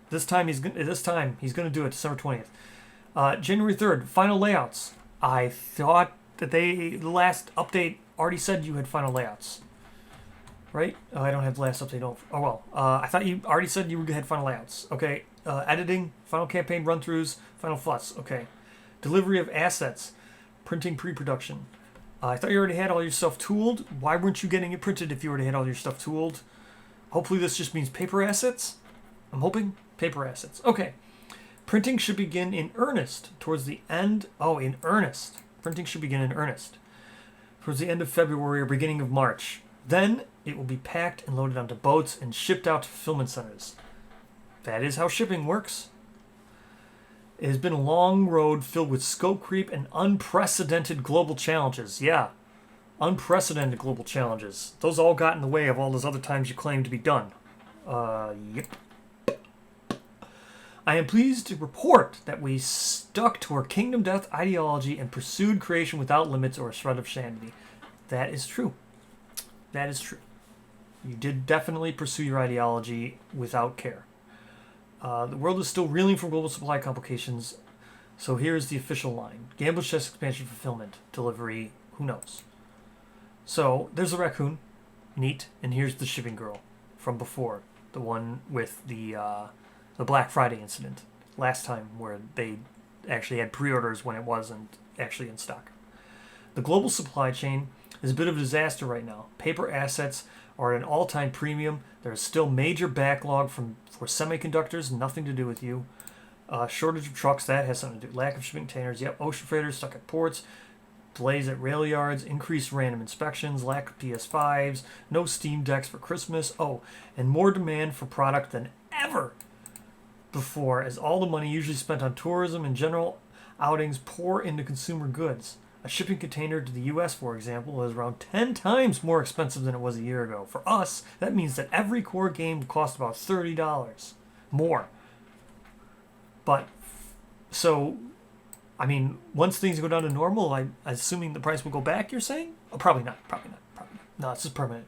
to do it December 20th. January 3rd, final layouts. I thought that the last update already said you had final layouts. Right? Oh, I don't have the last update. Oh well. I thought you already said you had final layouts. Okay. Editing, final campaign run-throughs, final FUS. Okay. Delivery of assets, printing pre-production. I thought you already had all your stuff tooled. Why weren't you getting it printed if you already had all your stuff tooled? Hopefully this just means paper assets. I'm hoping paper assets. Okay. Printing should begin in earnest towards the end. Oh, in earnest. Printing should begin in earnest towards the end of February or beginning of March. Then it will be packed and loaded onto boats and shipped out to fulfillment centers. That is how shipping works. It has been a long road filled with scope creep and unprecedented global challenges. Yeah, unprecedented global challenges. Those all got in the way of all those other times you claimed to be done. Yep. I am pleased to report that we stuck to our Kingdom Death ideology and pursued creation without limits or a shred of sanity. That is true. That is true. You did definitely pursue your ideology without care. The world is still reeling from global supply complications, so here's the official line. Gambler's Chest expansion fulfillment, delivery, who knows. So, there's the raccoon, neat, and here's the shipping girl from before, the one with the Black Friday incident, last time where they actually had pre-orders when it wasn't actually in stock. The global supply chain is a bit of a disaster right now. Paper assets are at an all-time premium. There's still major backlog for semiconductors, nothing to do with you. Shortage of trucks, that has something to do. Lack of shipping containers, yep. Ocean freighters stuck at ports. Delays at rail yards. Increased random inspections. Lack of PS5s. No Steam Decks for Christmas. Oh, and more demand for product than ever before, as all the money usually spent on tourism and general outings pour into consumer goods. A shipping container to the U.S., for example, is around 10 times more expensive than it was a year ago. For us, that means that every core game will cost about $30 more. But, so, I mean, once things go down to normal, I'm assuming the price will go back, you're saying? Oh, probably not. No, it's just permanent.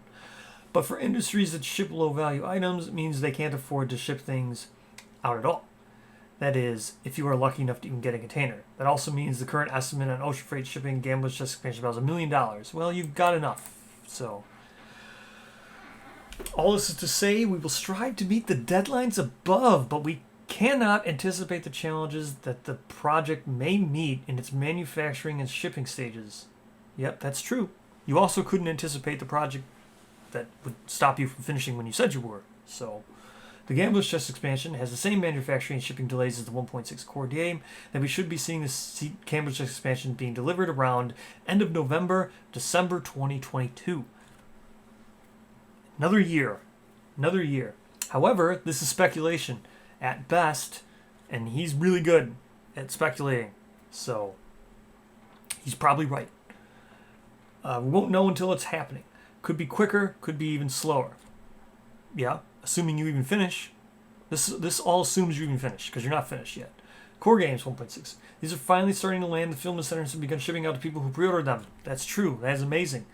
But for industries that ship low-value items, it means they can't afford to ship things out at all. That is, if you are lucky enough to even get a container. That also means the current estimate on ocean freight shipping Gambler's Chest expansion about is $1 million. Well, you've got enough. So, all this is to say, we will strive to meet the deadlines above, but we cannot anticipate the challenges that the project may meet in its manufacturing and shipping stages. Yep, that's true. You also couldn't anticipate the project that would stop you from finishing when you said you were. So, the Gambler's Chest expansion has the same manufacturing and shipping delays as the 1.6 core game, that we should be seeing this Gambler's Chest expansion being delivered around end of November, December 2022. Another year. However, this is speculation at best, and he's really good at speculating, so he's probably right. We won't know until it's happening. Could be quicker, could be even slower. Yeah. Assuming you even finish. This all assumes you even finish, because you're not finished yet. Core games 1.6. These are finally starting to land. The fulfillment centers have begun shipping out to people who pre-ordered them. That's true. That is amazing.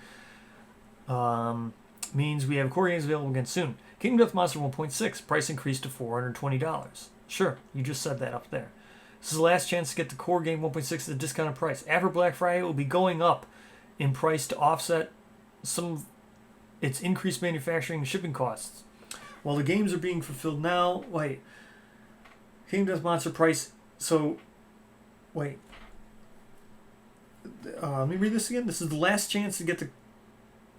Means we have core games available again soon. Kingdom Death Monster 1.6. Price increased to $420. Sure, you just said that up there. This is the last chance to get the core game 1.6 at a discounted price. After Black Friday, it will be going up in price to offset some of its increased manufacturing and shipping costs. While the games are being fulfilled now, Kingdom Death Monster price, let me read this again. This is the last chance to get the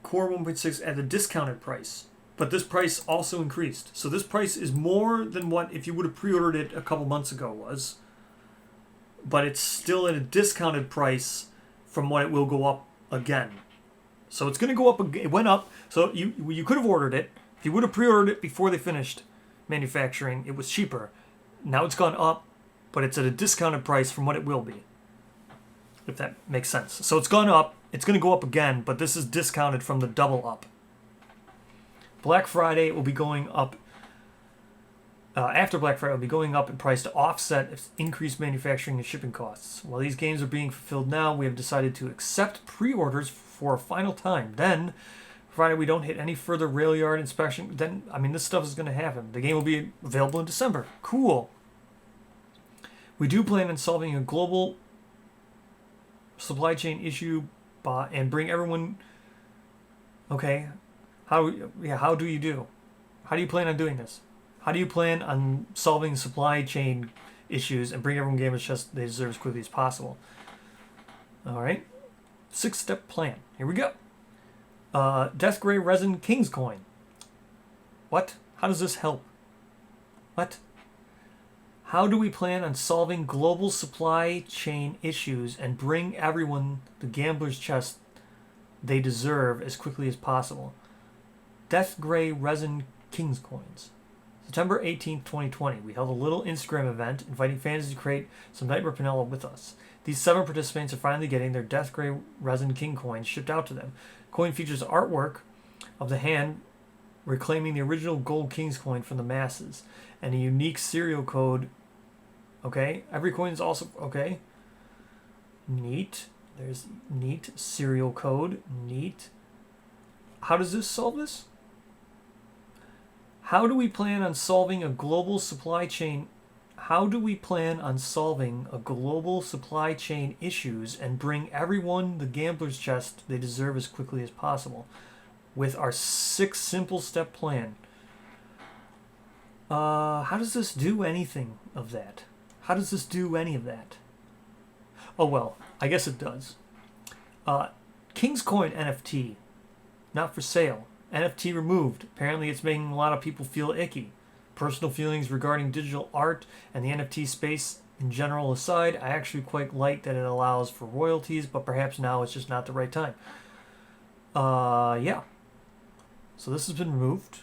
Core 1.6 at a discounted price. But this price also increased. So this price is more than what if you would have pre-ordered it a couple months ago was. But it's still at a discounted price from what it will go up again. So it's going to go up again. It went up. So you could have ordered it. If you would have pre-ordered it before they finished manufacturing, it was cheaper. Now it's gone up, but it's at a discounted price from what it will be. If that makes sense. So it's gone up It's going to go up again, but this is discounted from the double up. Black Friday will be going up. After Black Friday, it will be going up in price to offset increased manufacturing and shipping costs. While these games are being fulfilled now, we have decided to accept pre-orders for a final time. Then, provided we don't hit any further rail yard inspection, then, I mean, this stuff is going to happen. The game will be available in December. Cool. We do plan on solving a global supply chain issue and bring everyone... Okay. How do you plan on doing this? How do you plan on solving supply chain issues and bring everyone gamers just they deserve as quickly as possible? All right. 6-step plan. Here we go. Death Gray Resin King's Coin. What? How does this help? What? How do we plan on solving global supply chain issues and bring everyone the gambler's chest they deserve as quickly as possible? Death Gray Resin King's Coins. September 18th, 2020, we held a little Instagram event inviting fans to create some Nightmare Pinella with us. These 7 participants are finally getting their Death Gray Resin King coins shipped out to them. The coin features artwork of the hand reclaiming the original gold King's coin from the masses and a unique serial code. Okay, every coin is also... Okay. Neat. There's neat. Serial code. Neat. How does this solve this? How do we plan on solving a global supply chain? How do we plan on solving a global supply chain issues and bring everyone the gambler's chest they deserve as quickly as possible? With our 6 simple step plan. How does this do anything of that? How does this do any of that? Oh well, I guess it does. King's Coin NFT, not for sale. NFT removed. Apparently it's making a lot of people feel icky. Personal feelings regarding digital art and the NFT space in general aside, I actually quite like that it allows for royalties, but perhaps now it's just not the right time. Yeah. So this has been removed.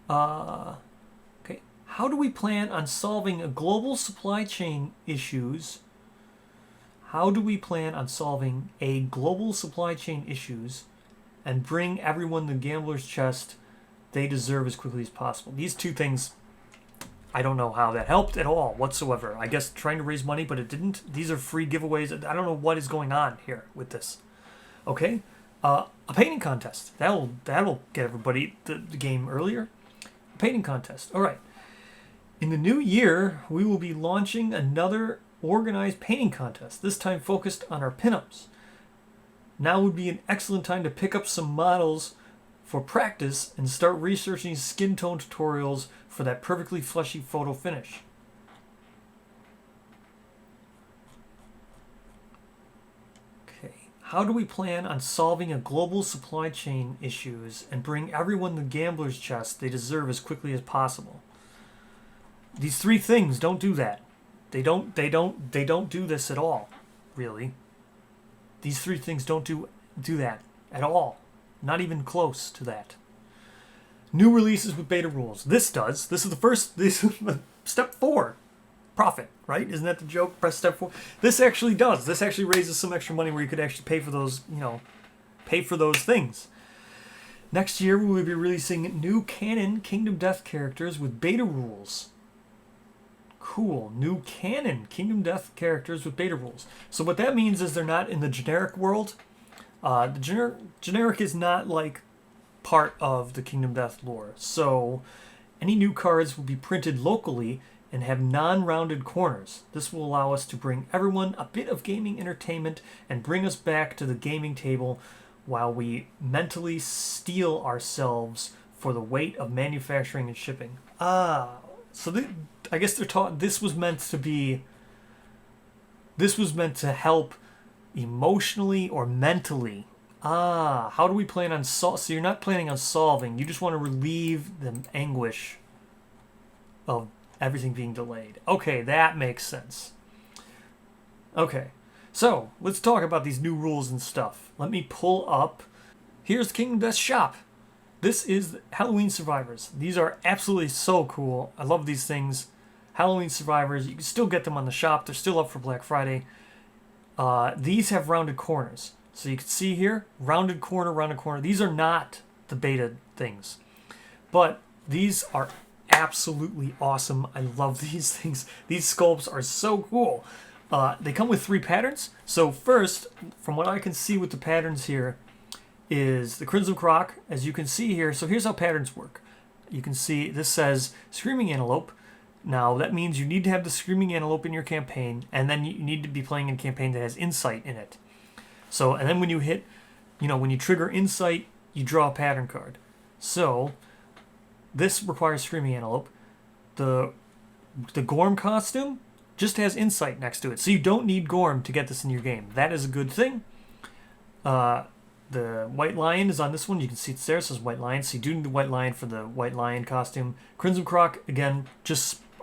Okay. How do we plan on solving a global supply chain issues? How do we plan on solving a global supply chain issues and bring everyone the gambler's chest they deserve as quickly as possible? These 2 things, I don't know how that helped at all whatsoever. I guess trying to raise money, but it didn't. These are free giveaways. I don't know what is going on here with this. Okay, a painting contest. That'll get everybody the game earlier. A painting contest. All right. In the new year, we will be launching another organized painting contest, this time focused on our pinups. Now would be an excellent time to pick up some models for practice and start researching skin tone tutorials for that perfectly fleshy photo finish. Okay, how do we plan on solving a global supply chain issues and bring everyone the gambler's chest they deserve as quickly as possible? These 3 things don't do that. They don't do this at all, really. These 3 things don't do that at all. Not even close to that. New releases with beta rules. This does. This is the first. This is step 4. Profit, right? Isn't that the joke? Press step 4. This actually does. This actually raises some extra money where you could actually pay for those, pay for those things. Next year, we will be releasing new canon Kingdom Death characters with beta rules. Cool. New canon Kingdom Death characters with beta rules. So what that means is they're not in the generic world. The generic is not like part of the Kingdom Death lore. So any new cards will be printed locally and have non-rounded corners. This will allow us to bring everyone a bit of gaming entertainment and bring us back to the gaming table while we mentally steel ourselves for the weight of manufacturing and shipping. So I guess they're taught this was meant to help emotionally or mentally. How do we plan on so you're not planning on solving, you just want to relieve the anguish of everything being delayed. Okay, that makes sense. Okay, so let's talk about these new rules and stuff. Let me pull up. Here's Kingdom Death shop. This is Halloween Survivors. These are absolutely so cool. I love these things. Halloween Survivors, you can still get them on the shop. They're still up for Black Friday. These have rounded corners. So you can see here, rounded corner. These are not the beta things, but these are absolutely awesome. I love these things. These sculpts are so cool. They come with 3 patterns. So first, from what I can see with the patterns here, is the Crimson Croc, as you can see here. So here's how patterns work. You can see this says Screaming Antelope. Now that means you need to have the Screaming Antelope in your campaign, and then you need to be playing in a campaign that has Insight in it. So, and then when you hit, when you trigger Insight, you draw a pattern card. So this requires Screaming Antelope. The Gorm costume just has Insight next to it, so you don't need Gorm to get this in your game. That is a good thing. The White Lion is on this one. You can see it's there. It says White Lion. So you do need the White Lion for the White Lion costume. Crimson Croc, again,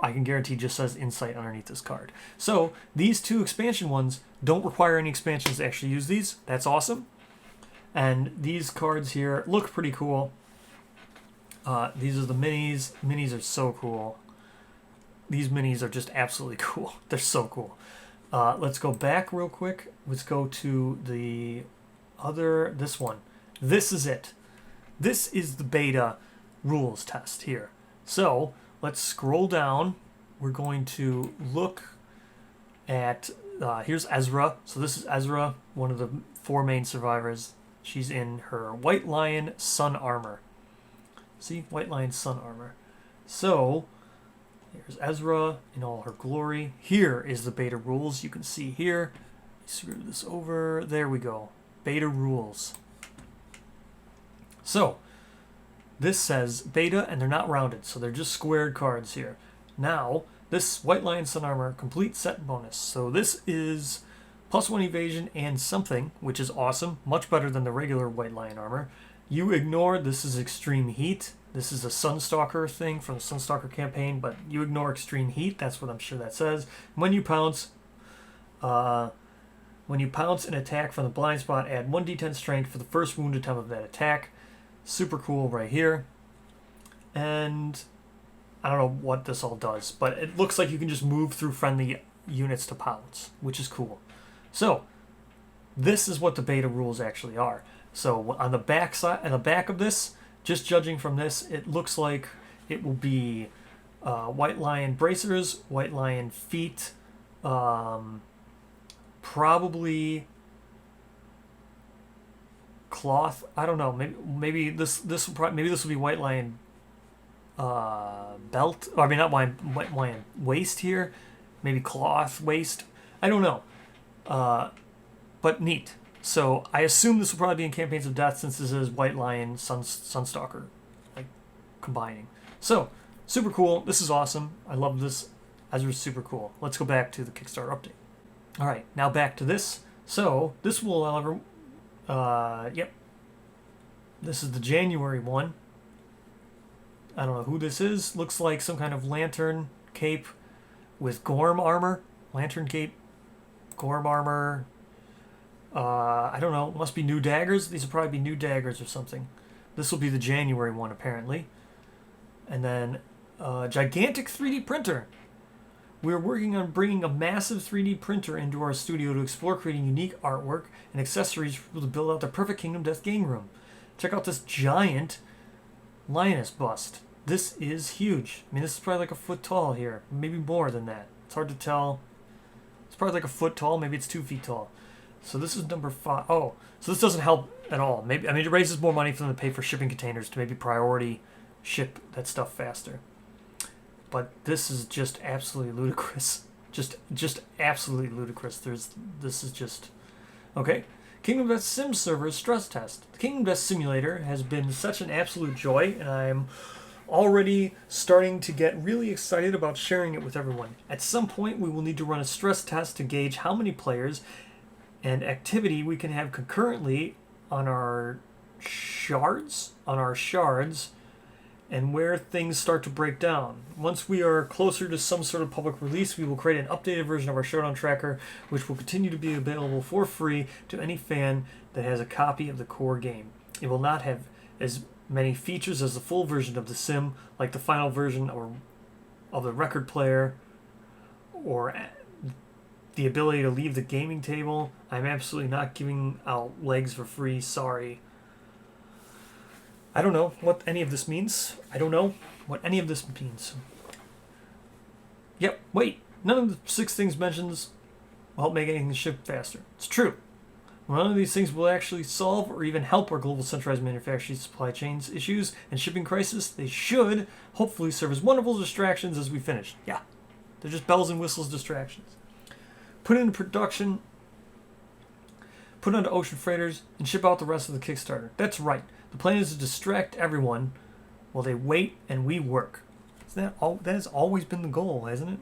I can guarantee just says Insight underneath this card. So these 2 expansion ones don't require any expansions to actually use these. That's awesome. And these cards here look pretty cool. These are the minis. Minis are so cool. These minis are just absolutely cool. They're so cool. Let's go back real quick. Let's go to this one. This is it. This is the beta rules test here. So let's scroll down. We're going to look at, here's Ezra. So this is Ezra, one of the 4 main survivors. She's in her White Lion Sun Armor. See? White Lion Sun Armor. So here's Ezra in all her glory. Here is the beta rules. You can see here. Screw this over. There we go. Beta rules. So this says beta, and they're not rounded, so they're just squared cards here. Now, this White Lion Sun Armor complete set bonus. So this is +1 evasion and something, which is awesome. Much better than the regular White Lion armor. You ignore, this is extreme heat. This is a Sunstalker thing from the Sunstalker campaign, but you ignore extreme heat. That's what I'm sure that says. When you pounce and attack from the blind spot, add 1d10 strength for the first wound attempt of that attack. Super cool right here. And I don't know what this all does, but it looks like you can just move through friendly units to pounce, which is cool. So this is what the beta rules actually are. So on the back side, and the back of this, just judging from this, it looks like it will be White Lion bracers, White Lion feet, probably cloth. I don't know. Maybe this will be White Lion belt. Or, I mean, not White Lion waist here. Maybe cloth waist. I don't know. But neat. So I assume this will probably be in Campaigns of Death, since this is White Lion, Sunstalker, like combining. So super cool. This is awesome. I love this. Ezra's super cool. Let's go back to the Kickstarter update. All right, now back to this. So this will allow everyone. Yep. This is the January one. I don't know who this is. Looks like some kind of lantern cape with Gorm armor. Lantern cape, Gorm armor. I don't know. Must be new daggers. These will probably be new daggers or something. This will be the January one, apparently. And then gigantic 3D printer. We're working on bringing a massive 3D printer into our studio to explore creating unique artwork and accessories for people to build out the perfect Kingdom Death game room. Check out this giant lioness bust. This is huge. I mean, this is probably like a foot tall here. Maybe more than that. It's hard to tell. It's probably like a foot tall. Maybe it's 2 feet tall. So this is number 5. Oh, so this doesn't help at all. Maybe, I mean, it raises more money for them to pay for shipping containers to maybe priority ship that stuff faster. But this is just absolutely ludicrous. Just absolutely ludicrous. This is just okay. Kingdom Death Sim server stress test. The Kingdom Death simulator has been such an absolute joy, and I'm already starting to get really excited about sharing it with everyone. At some point, we will need to run a stress test to gauge how many players and activity we can have concurrently on our shards, and where things start to break down. Once we are closer to some sort of public release, we will create an updated version of our Showdown Tracker, which will continue to be available for free to any fan that has a copy of the core game. It will not have as many features as the full version of the sim, like the final version or of the record player, or the ability to leave the gaming table. I'm absolutely not giving out legs for free. Sorry. I don't know what any of this means. I don't know what any of this means. Yep, wait. None of the 6 things mentioned will help make anything ship faster. It's true. None of these things will actually solve or even help our global centralized manufacturing supply chains issues and shipping crisis. They should hopefully serve as wonderful distractions as we finish. Yeah, they're just bells and whistles distractions. Put into production, put onto ocean freighters, and ship out the rest of the Kickstarter. That's right. The plan is to distract everyone while they wait and we work. That has always been the goal, hasn't it?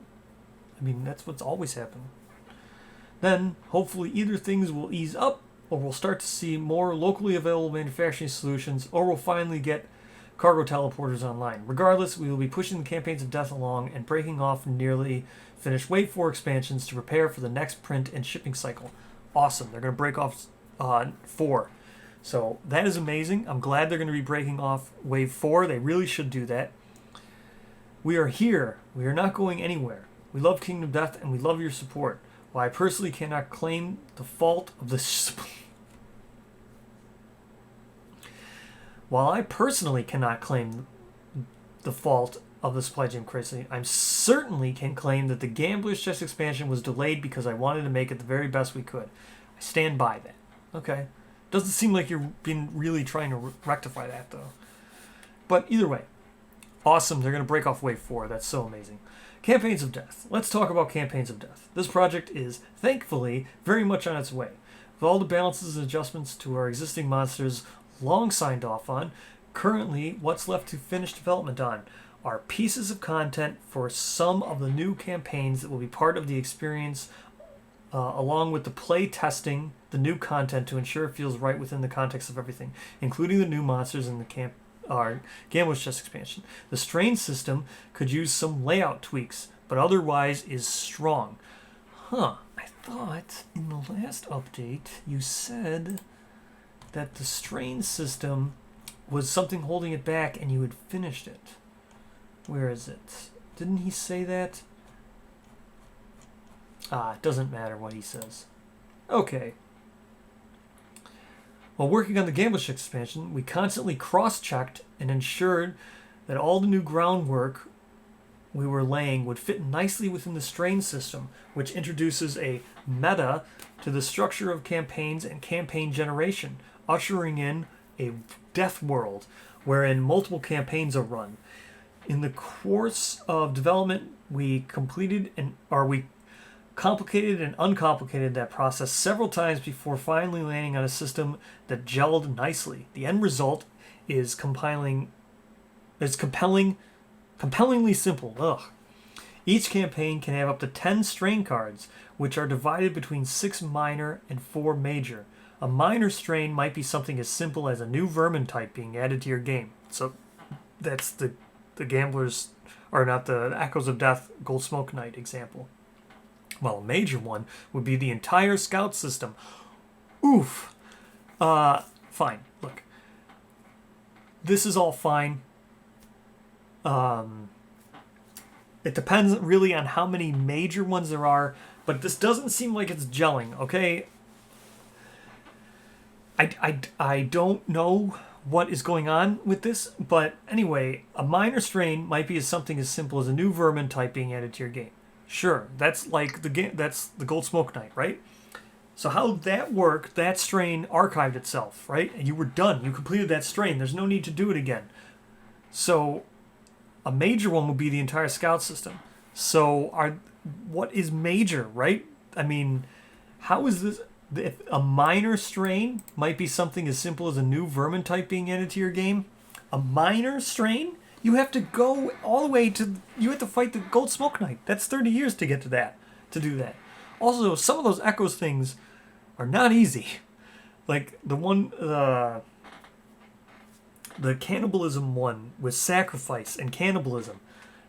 I mean, that's what's always happened. Then, hopefully, either things will ease up, or we'll start to see more locally available manufacturing solutions, or we'll finally get cargo teleporters online. Regardless, we will be pushing the campaigns of death along and breaking off nearly finished Wave 4 expansions to prepare for the next print and shipping cycle. Awesome. They're going to break off 4. So that is amazing. I'm glad they're going to be breaking off Wave 4. They really should do that. We are here. We are not going anywhere. We love Kingdom Death, and we love your support. While I personally cannot claim the fault of this... While I personally cannot claim the fault of the supply chain crisis, I certainly can claim that the Gambler's Chest expansion was delayed because I wanted to make it the very best we could. I stand by that. Okay. Doesn't seem like you're been really trying to rectify that, though. But either way, awesome. They're going to break off Wave 4. That's so amazing. Campaigns of Death. Let's talk about Campaigns of Death. This project is, thankfully, very much on its way. With all the balances and adjustments to our existing monsters long signed off on, currently what's left to finish development on are pieces of content for some of the new campaigns that will be part of the experience, along with the play testing the new content to ensure it feels right within the context of everything, including the new monsters in the Gambler's Chest expansion. The strain system could use some layout tweaks, but otherwise is strong. I thought in the last update you said that the strain system was something holding it back and you had finished it. Where is it? Didn't he say that? It doesn't matter what he says. Okay. While working on the Gambler's Chest expansion, we constantly cross-checked and ensured that all the new groundwork we were laying would fit nicely within the strain system, which introduces a meta to the structure of campaigns and campaign generation, ushering in a death world wherein multiple campaigns are run. In the course of development, we complicated and uncomplicated that process several times before finally landing on a system that gelled nicely. The end result is compellingly simple. Ugh. Each campaign can have up to 10 strain cards, which are divided between 6 minor and 4 major. A minor strain might be something as simple as a new vermin type being added to your game. So that's the Gamblers, or not, the Echoes of Death Gold Smoke Knight example. Well, a major one would be the entire scout system. Oof. Fine. Look. This is all fine. It depends really on how many major ones there are, but this doesn't seem like it's gelling, okay? I don't know what is going on with this, but anyway, a minor strain might be something as simple as a new vermin type being added to your game. Sure, that's like that's the Gold Smoke Knight, right? So how that worked, that strain archived itself, right? And you were done. You completed that strain. There's no need to do it again. So a major one would be the entire scout system. So what is major, right? I mean, how is this? If a minor strain might be something as simple as a new vermin type being added to your game. A minor strain? You have to go all the way to... You have to fight the Gold Smoke Knight. That's 30 years to get to that. To do that. Also, some of those Echoes things are not easy. Like, the one... the cannibalism one with sacrifice and cannibalism.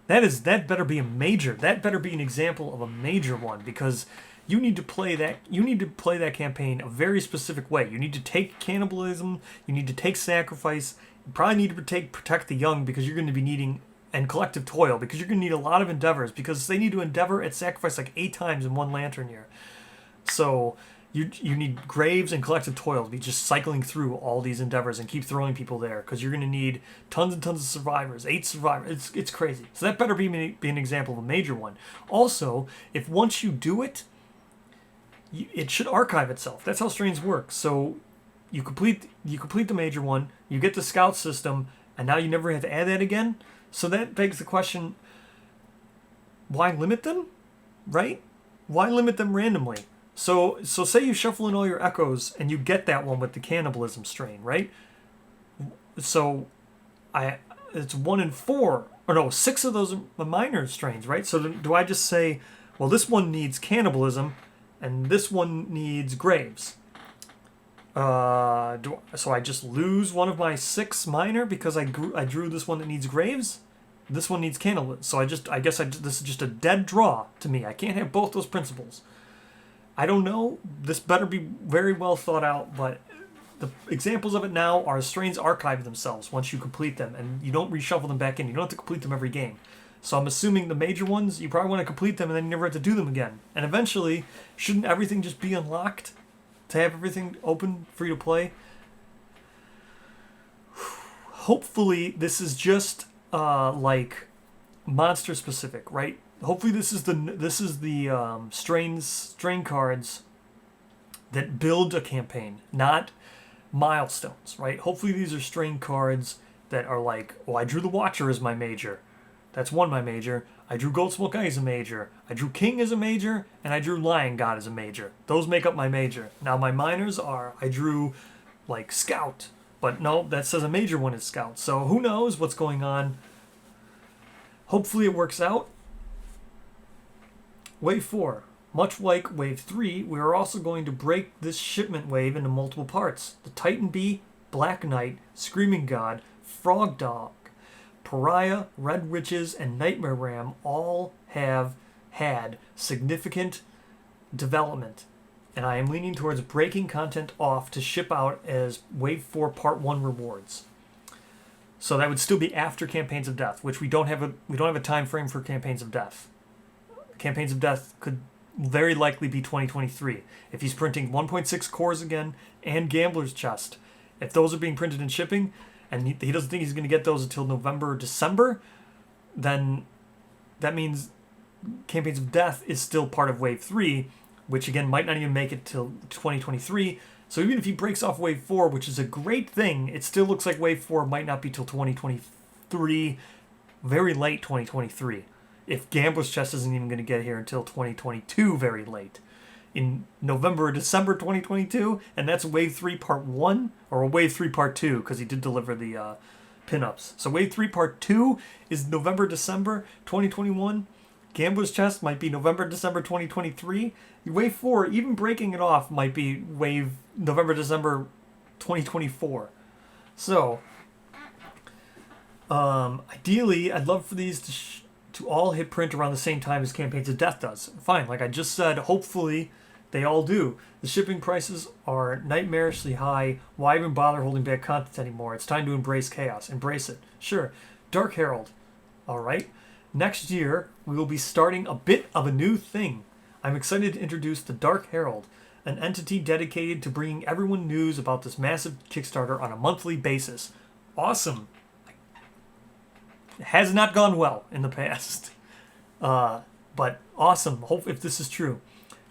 That better be a major. That better be an example of a major one, because you need to play that campaign a very specific way. You need to take cannibalism, you need to take sacrifice, you probably need to protect the young, because you're going to be needing and collective toil, because you're going to need a lot of endeavors, because they need to endeavor at sacrifice like 8 times in one lantern here. So you need graves and collective toil to be just cycling through all these endeavors and keep throwing people there, because you're going to need tons and tons of survivors, 8 survivors. It's crazy. So that better be an example of a major one. Also, if once you do it, it should archive itself. That's how strains work. So you complete the major one, you get the scout system, and now you never have to add that again. So that begs the question, why limit them, right? Why limit them randomly? So say you shuffle in all your echoes and you get that one with the cannibalism strain, right? So it's 1 in 4, or no, 6 of those are minor strains, right? So do I just say, well, this one needs cannibalism and this one needs graves? So I just lose one of my 6 minor because I drew this one that needs graves? This one needs cannibalism. So I guess this is just a dead draw to me. I can't have both those principles. I don't know. This better be very well thought out, but the examples of it now are strains archive themselves once you complete them, and you don't reshuffle them back in. You don't have to complete them every game. So I'm assuming the major ones, you probably want to complete them and then you never have to do them again. And eventually, shouldn't everything just be unlocked to have everything open, free to play? Hopefully, this is just like monster specific, right? Hopefully this is the strain cards that build a campaign, not milestones, right? Hopefully these are strain cards that are like, well, I drew the Watcher as my major. That's my major. I drew Goldsmoke Eye as a major. I drew King as a major, and I drew Lion God as a major. Those make up my major. Now my minors are, I drew like Scout, but no, that says a major one is Scout. So who knows what's going on? Hopefully it works out. Wave 4. Much like Wave 3, we are also going to break this shipment wave into multiple parts. The Titan Bee, Black Knight, Screaming God, Frog Dog, Pariah, Red Witches, and Nightmare Ram all have had significant development, and I am leaning towards breaking content off to ship out as Wave 4 Part 1 rewards. So that would still be after Campaigns of Death, which we don't have a time frame for Campaigns of Death. Campaigns of Death could very likely be 2023. If he's printing 1.6 cores again and Gambler's Chest, if those are being printed and shipping, and he doesn't think he's going to get those until November or December, then that means Campaigns of Death is still part of Wave 3, which again might not even make it till 2023. So even if he breaks off Wave 4, which is a great thing, it still looks like Wave 4 might not be till 2023, very late 2023. If Gambler's Chest isn't even going to get here until 2022, very late. In November or December 2022, and that's Wave 3 Part 1, or Wave 3 Part 2, because he did deliver the pinups. So Wave 3 Part 2 is November, December 2021. Gambler's Chest might be November, December 2023. Wave 4, even breaking it off, might be November, December 2024. So, ideally, I'd love for these to all hit print around the same time as Campaigns of Death does. Fine, like I just said, hopefully they all do. The shipping prices are nightmarishly high. Why even bother holding back content anymore? It's time to embrace chaos. Embrace it. Sure. Dark Herald. All right. Next year, we will be starting a bit of a new thing. I'm excited to introduce the Dark Herald, an entity dedicated to bringing everyone news about this massive Kickstarter on a monthly basis. Awesome. It has not gone well in the past. But awesome. Hope if this is true.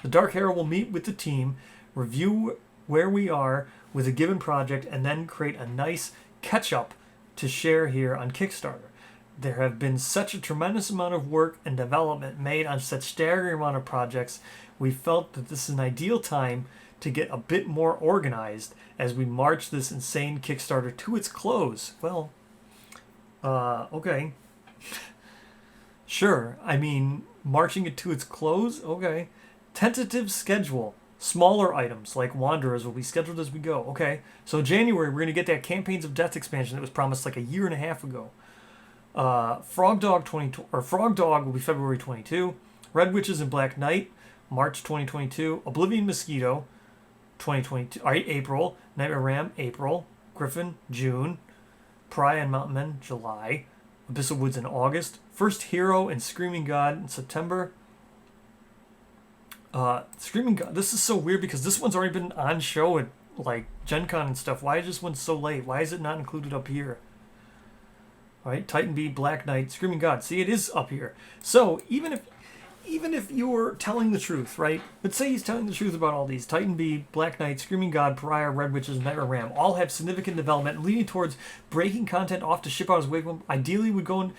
The Dark Herald will meet with the team, review where we are with a given project, and then create a nice catch-up to share here on Kickstarter. There have been such a tremendous amount of work and development made on such staggering amount of projects, we felt that this is an ideal time to get a bit more organized as we march this insane Kickstarter to its close. Well, okay. Sure, I mean, marching it to its close? Okay. Tentative schedule. Smaller items like Wanderers will be scheduled as we go. Okay. So January, we're going to get that Campaigns of Death expansion that was promised like a year and a half ago. Frog Dog will be February 22. Red Witches and Black Knight, March 2022. Oblivion Mosquito, 2022. All right, April. Nightmare Ram, April. Griffin, June. Pariah and Mountain Men, July. Abyssal Woods in August. First Hero and Screaming God in September. Screaming God, this is so weird because this one's already been on show at like Gen Con and stuff. Why is this one so late? Why is it not included up here? All right, Titan B, Black Knight, Screaming God. See, it is up here. So even if you're telling the truth, right? Let's say he's telling the truth about all these. Titan B, Black Knight, Screaming God, Pariah, Red Witches, Nightmare Ram all have significant development leading towards breaking content off to ship out as wave. Ideally would go in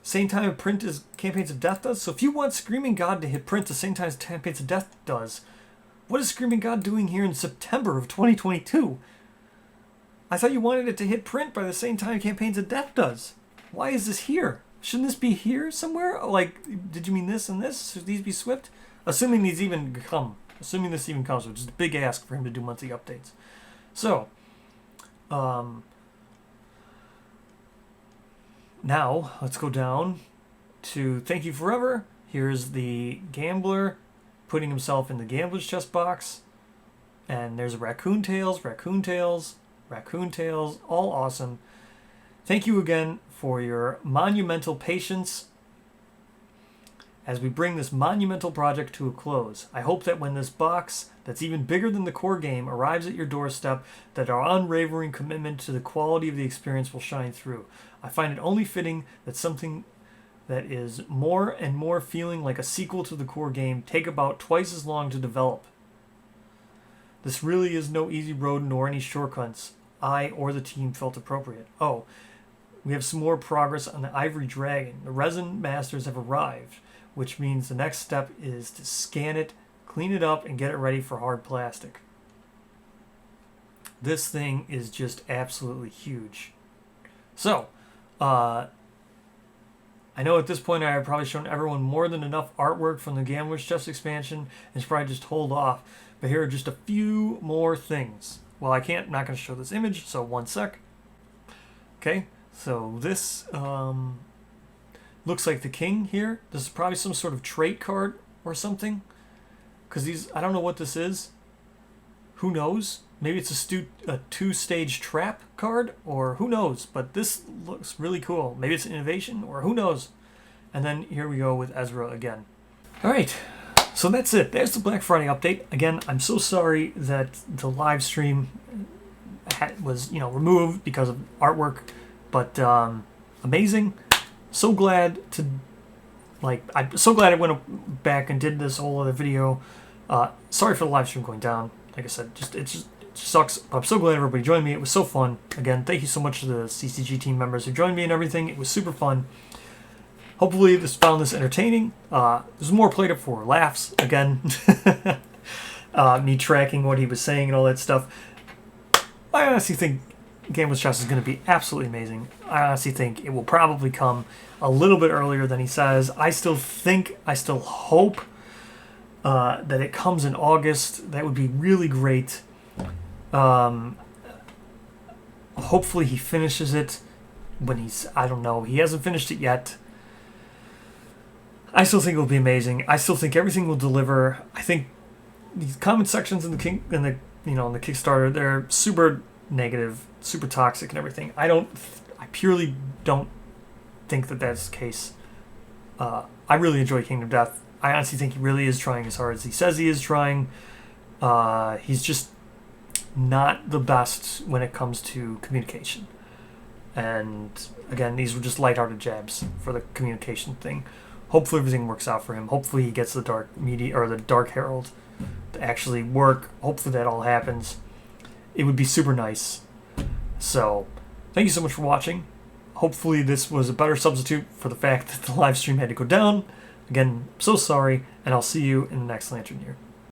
same time of print as Campaigns of Death does. So if you want Screaming God to hit print the same time as Campaigns of Death does, what is Screaming God doing here in September of 2022? I thought you wanted it to hit print by the same time Campaigns of Death does. Why is this here? Shouldn't this be here somewhere? Like, did you mean this and this? Should these be swift? Assuming these even come. Assuming this even comes, which is a big ask for him to do monthly updates. So, now, let's go down to Thank You Forever. Here's the gambler putting himself in the gambler's chest box. And there's Raccoon Tails, Raccoon Tails, Raccoon Tails. All awesome. Thank you again for your monumental patience as we bring this monumental project to a close. I hope that when this box that's even bigger than the core game arrives at your doorstep, that our unwavering commitment to the quality of the experience will shine through. I find it only fitting that something that is more and more feeling like a sequel to the core game take about twice as long to develop. This really is no easy road nor any shortcuts I or the team felt appropriate. Oh, we have some more progress on the Ivory Dragon. The resin masters have arrived, which means the next step is to scan it, clean it up, and get it ready for hard plastic. This thing is just absolutely huge. So, I know at this point I have probably shown everyone more than enough artwork from the Gambler's Chest expansion and should probably just hold off. But here are just a few more things. Well, I'm not going to show this image, so one sec. Okay, so this looks like the king here. This is probably some sort of trait card or something. Because I don't know what this is. Who knows? Maybe it's a two-stage trap card, or who knows? But this looks really cool. Maybe it's an innovation, or who knows? And then here we go with Ezra again. All right, so that's it. There's the Black Friday update. Again, I'm so sorry that the live stream was removed because of artwork, but amazing. So glad I'm so glad I went back and did this whole other video. Sorry for the live stream going down. Like I said, it just sucks. But I'm so glad everybody joined me. It was so fun. Again, thank you so much to the CCG team members who joined me and everything. It was super fun. Hopefully you found this entertaining. There's more played up for laughs again. Me tracking what he was saying and all that stuff. I honestly think Gambler's Chest is going to be absolutely amazing. I honestly think it will probably come a little bit earlier than he says. I still hope that it comes in August. That would be really great. Hopefully he finishes it when I don't know. He hasn't finished it yet. I still think it will be amazing. I still think everything will deliver. I think these comment sections in the Kickstarter, they're super negative, super toxic and everything. I purely don't think that that's the case. I really enjoy Kingdom Death. I honestly think he really is trying as hard as he says he is trying. He's just not the best when it comes to communication. And again, these were just lighthearted jabs for the communication thing. Hopefully everything works out for him. Hopefully he gets the Dark Herald to actually work. Hopefully that all happens. It would be super nice. So, thank you so much for watching. Hopefully this was a better substitute for the fact that the live stream had to go down. Again, so sorry, and I'll see you in the next Lantern Year.